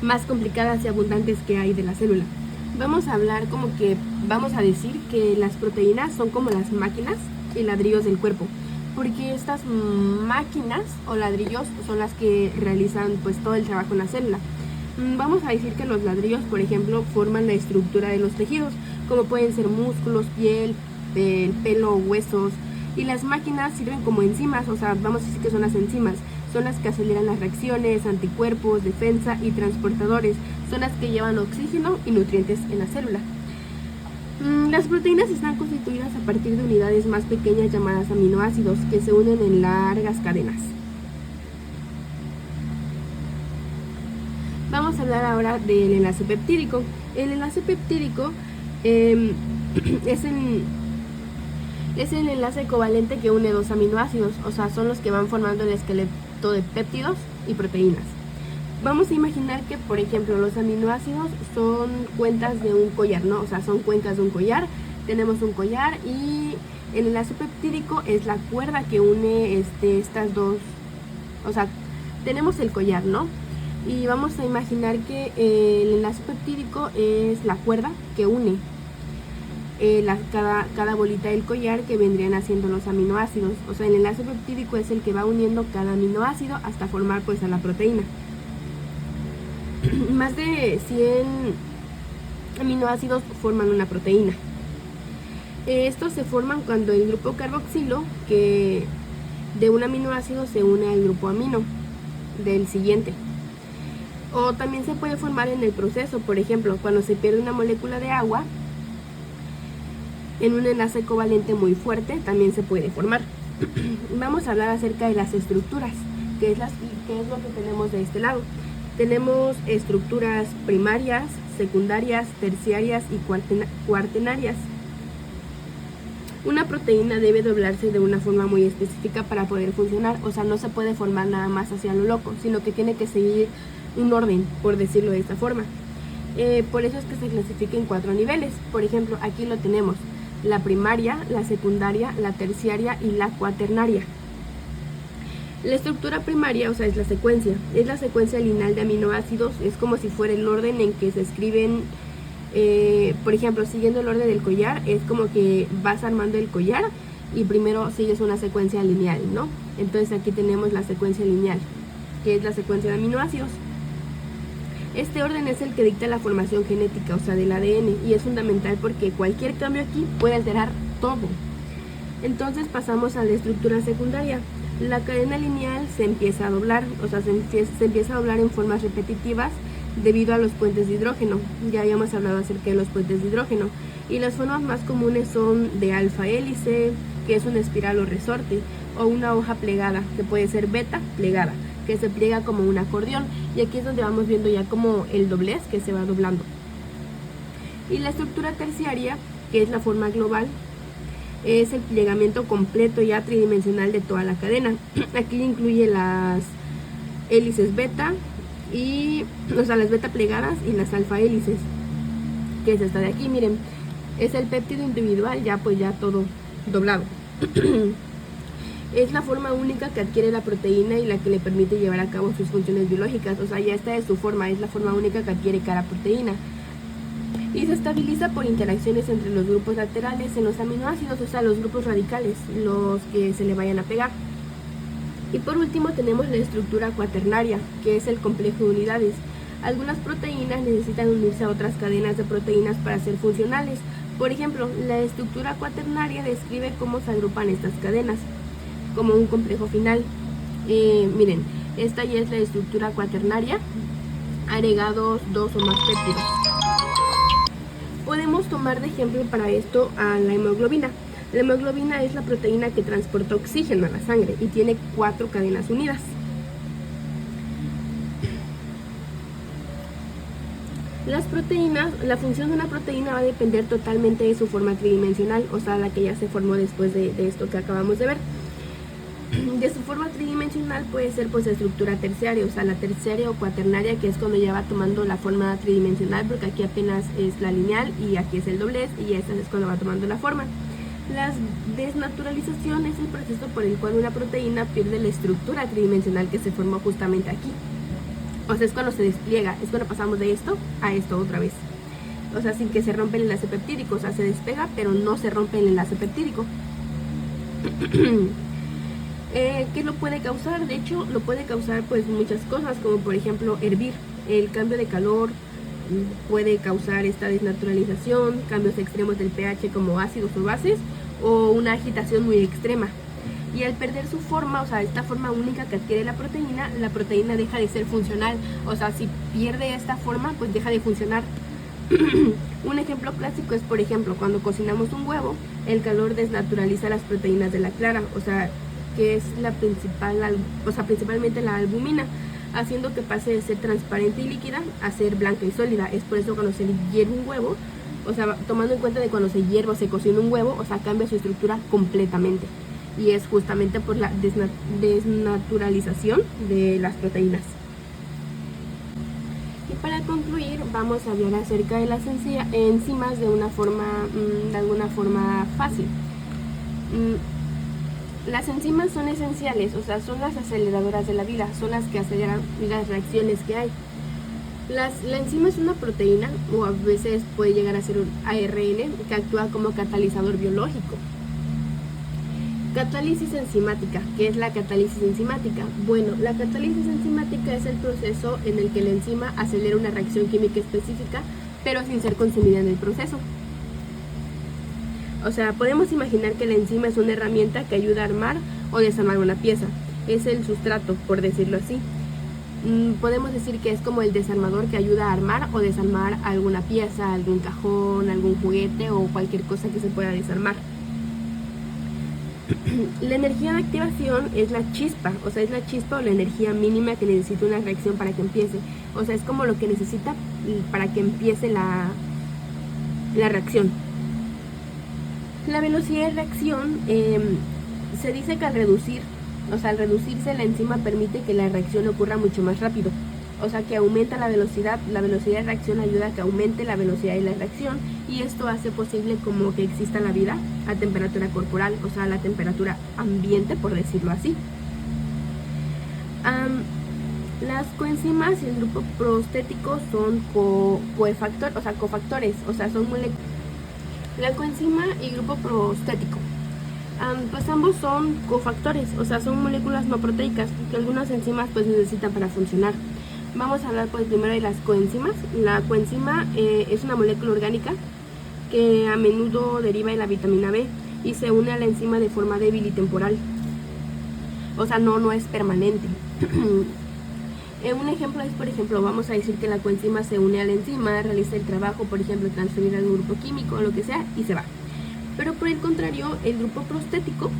más complicadas y abundantes que hay de la célula. Vamos a hablar vamos a decir que las proteínas son como las máquinas y ladrillos del cuerpo, porque estas máquinas o ladrillos son las que realizan pues todo el trabajo en la célula. Vamos a decir que los ladrillos, por ejemplo, forman la estructura de los tejidos, como pueden ser músculos, piel, pelo, huesos, y las máquinas sirven como enzimas, o sea, vamos a decir que son las enzimas. Son las que aceleran las reacciones, anticuerpos, defensa y transportadores. Son las que llevan oxígeno y nutrientes en la célula. Las proteínas están constituidas a partir de unidades más pequeñas llamadas aminoácidos que se unen en largas cadenas. Vamos vamos a hablar ahora del enlace peptídico. El enlace peptídico es el enlace covalente que une dos aminoácidos, o sea, son los que van formando el esqueleto de péptidos y proteínas. Vamos a imaginar que, por ejemplo, los aminoácidos son cuentas de un collar, ¿no? O sea, son cuencas de un collar. Tenemos un collar y el enlace peptídico es la cuerda que une estas dos. O sea, tenemos el collar, ¿no? Y vamos a imaginar que el enlace peptídico es la cuerda que une cada bolita del collar, que vendrían haciendo los aminoácidos. O sea, el enlace peptídico es el que va uniendo cada aminoácido hasta formar pues a la proteína. Más de 100 aminoácidos forman una proteína. Estos se forman cuando el grupo carboxilo que de un aminoácido se une al grupo amino del siguiente. O también se puede formar en el proceso, por ejemplo, cuando se pierde una molécula de agua en un enlace covalente muy fuerte, también se puede formar. Vamos a hablar acerca de las estructuras, que es lo que tenemos de este lado. Tenemos estructuras primarias, secundarias, terciarias y cuaternarias. Una proteína debe doblarse de una forma muy específica para poder funcionar, o sea, no se puede formar nada más hacia lo loco, sino que tiene que seguir un orden, por decirlo de esta forma. Por eso es que se clasifica en 4 niveles. Por ejemplo, aquí lo tenemos: la primaria, la secundaria, la terciaria y la cuaternaria. La estructura primaria, o sea, es la secuencia lineal de aminoácidos. Es como si fuera el orden en que se escriben, por ejemplo, siguiendo el orden del collar, es como que vas armando el collar y primero sigues una secuencia lineal, ¿no? Entonces aquí tenemos la secuencia lineal, que es la secuencia de aminoácidos. Este orden es el que dicta la formación genética, o sea, del ADN, y es fundamental porque cualquier cambio aquí puede alterar todo. Entonces pasamos a la estructura secundaria. La cadena lineal se empieza a doblar, o sea, se empieza a doblar en formas repetitivas debido a los puentes de hidrógeno. Ya habíamos hablado acerca de los puentes de hidrógeno. Y las formas más comunes son de alfa hélice, que es una espiral o resorte, o una hoja plegada, que puede ser beta plegada, que se pliega como un acordeón. Y aquí es donde vamos viendo ya como el doblez que se va doblando. Y la estructura terciaria, que es la forma global, es el plegamiento completo ya tridimensional de toda la cadena. Aquí incluye las hélices beta, o sea, las beta plegadas y las alfa hélices, que es esta de aquí. Miren, es el péptido individual ya todo doblado. Es la forma única que adquiere la proteína y la que le permite llevar a cabo sus funciones biológicas. O sea, ya esta es su forma, es la forma única que adquiere cada proteína. Y se estabiliza por interacciones entre los grupos laterales en los aminoácidos, o sea, los grupos radicales, los que se le vayan a pegar. Y por último tenemos la estructura cuaternaria, que es el complejo de unidades. Algunas proteínas necesitan unirse a otras cadenas de proteínas para ser funcionales. Por ejemplo, la estructura cuaternaria describe cómo se agrupan estas cadenas, como un complejo final. Miren, esta ya es la estructura cuaternaria, agregados 2 o más péptidos. Podemos tomar de ejemplo para esto a la hemoglobina. La hemoglobina es la proteína que transporta oxígeno a la sangre y tiene 4 cadenas unidas. Las proteínas, la función de una proteína va a depender totalmente de su forma tridimensional, o sea, la que ya se formó después de esto que acabamos de ver. De su forma tridimensional puede ser pues estructura terciaria, o sea, la terciaria o cuaternaria, que es cuando ya va tomando la forma tridimensional, porque aquí apenas es la lineal y aquí es el doblez, y esta es cuando va tomando la forma. La desnaturalización es el proceso por el cual una proteína pierde la estructura tridimensional que se formó justamente aquí. O sea, es cuando se despliega, es cuando pasamos de esto a esto otra vez. O sea, sin que se rompa el enlace peptídico, o sea, se despega, pero no se rompe el enlace peptídico. ¿Qué lo puede causar? De hecho, lo puede causar pues muchas cosas, como por ejemplo hervir. El cambio de calor puede causar esta desnaturalización, cambios extremos del pH como ácidos o bases, o una agitación muy extrema. Y al perder su forma, o sea, esta forma única que adquiere la proteína deja de ser funcional. O sea, si pierde esta forma, pues deja de funcionar. Un ejemplo clásico es, por ejemplo, cuando cocinamos un huevo, el calor desnaturaliza las proteínas de la clara, o sea, que es la principal, o sea, principalmente la albumina. haciendo que pase de ser transparente y líquida a ser blanca y sólida. Es por eso cuando se hierve un huevo, o sea, tomando en cuenta de cuando se hierve o se cocina un huevo, o sea, cambia su estructura completamente. Y es justamente por la desnaturalización de las proteínas. Y para concluir, vamos a hablar acerca de las enzimas de alguna forma fácil. Las enzimas son esenciales, o sea, son las aceleradoras de la vida, son las que aceleran las reacciones que hay. La enzima es una proteína, o a veces puede llegar a ser un ARN, que actúa como catalizador biológico. Catálisis enzimática. ¿Qué es la catálisis enzimática? Bueno, la catálisis enzimática es el proceso en el que la enzima acelera una reacción química específica, pero sin ser consumida en el proceso. O sea, podemos imaginar que la enzima es una herramienta que ayuda a armar o desarmar una pieza. Es el sustrato, por decirlo así. Podemos decir que es como el desarmador que ayuda a armar o desarmar alguna pieza, algún cajón, algún juguete o cualquier cosa que se pueda desarmar. La energía de activación es la chispa, o sea, es la chispa o la energía mínima que necesita una reacción para que empiece. O sea, es como lo que necesita para que empiece la reacción. La velocidad de reacción se dice que al reducirse la enzima permite que la reacción ocurra mucho más rápido. O sea, que aumenta la velocidad de reacción ayuda a que aumente la velocidad de la reacción, y esto hace posible como que exista la vida a temperatura corporal, o sea, a la temperatura ambiente, por decirlo así. Las coenzimas y el grupo prostético son cofactores, o sea, son moléculas. La coenzima y grupo prostético, pues ambos son cofactores, o sea, son moléculas no proteicas que algunas enzimas pues necesitan para funcionar. Vamos a hablar pues primero de las coenzimas. La coenzima es una molécula orgánica que a menudo deriva de la vitamina B y se une a la enzima de forma débil y temporal. O sea, no es permanente. Un ejemplo es, por ejemplo, vamos a decir que la coenzima se une a la enzima, realiza el trabajo, por ejemplo, transferir algún grupo químico o lo que sea, y se va. Pero por el contrario, el grupo prostético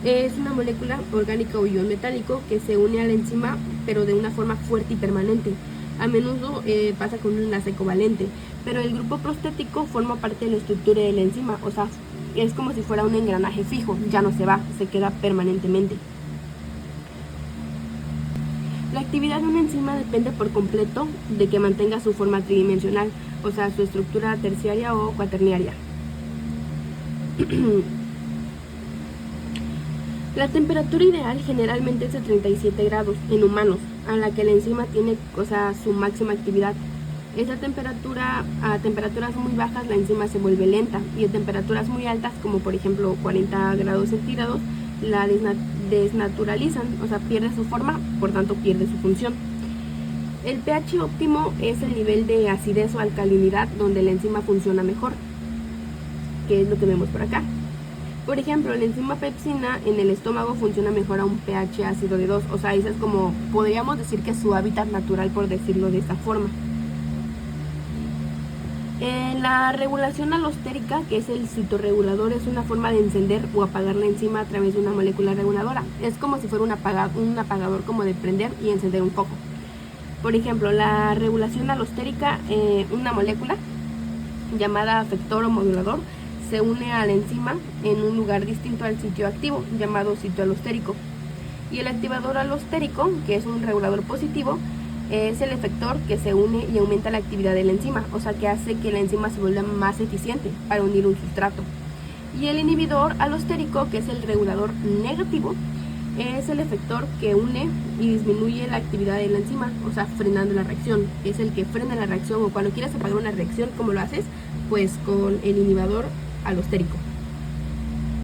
es una molécula orgánica o ion metálico que se une a la enzima, pero de una forma fuerte y permanente. A menudo pasa con un enlace covalente, pero el grupo prostético forma parte de la estructura de la enzima, o sea, es como si fuera un engranaje fijo, ya no se va, se queda permanentemente. La actividad de una enzima depende por completo de que mantenga su forma tridimensional, o sea, su estructura terciaria o cuaternaria. La temperatura ideal generalmente es de 37 grados en humanos, a la que la enzima tiene, o sea, su máxima actividad. Esa temperatura, a temperaturas muy bajas la enzima se vuelve lenta, y a temperaturas muy altas, como por ejemplo 40 grados centígrados, la desnaturalizan, o sea, pierde su forma, por tanto pierde su función. El pH óptimo es el nivel de acidez o alcalinidad donde la enzima funciona mejor, que es lo que vemos por acá. Por ejemplo, la enzima pepsina en el estómago funciona mejor a un pH ácido de 2, o sea, ese es como, podríamos decir que es su hábitat natural, por decirlo de esta forma. La regulación alostérica, que es el citorregulador, es una forma de encender o apagar la enzima a través de una molécula reguladora. Es como si fuera un apagador como de prender y encender un foco. Por ejemplo, la regulación alostérica, una molécula llamada afector o modulador, se une a la enzima en un lugar distinto al sitio activo, llamado sitio alostérico. Y el activador alostérico, que es un regulador positivo, es el efector que se une y aumenta la actividad de la enzima, o sea, que hace que la enzima se vuelva más eficiente para unir un sustrato. Y el inhibidor alostérico, que es el regulador negativo, es el efector que une y disminuye la actividad de la enzima, o sea, frenando la reacción. Es el que frena la reacción, o cuando quieras apagar una reacción, ¿cómo lo haces? Pues con el inhibidor alostérico.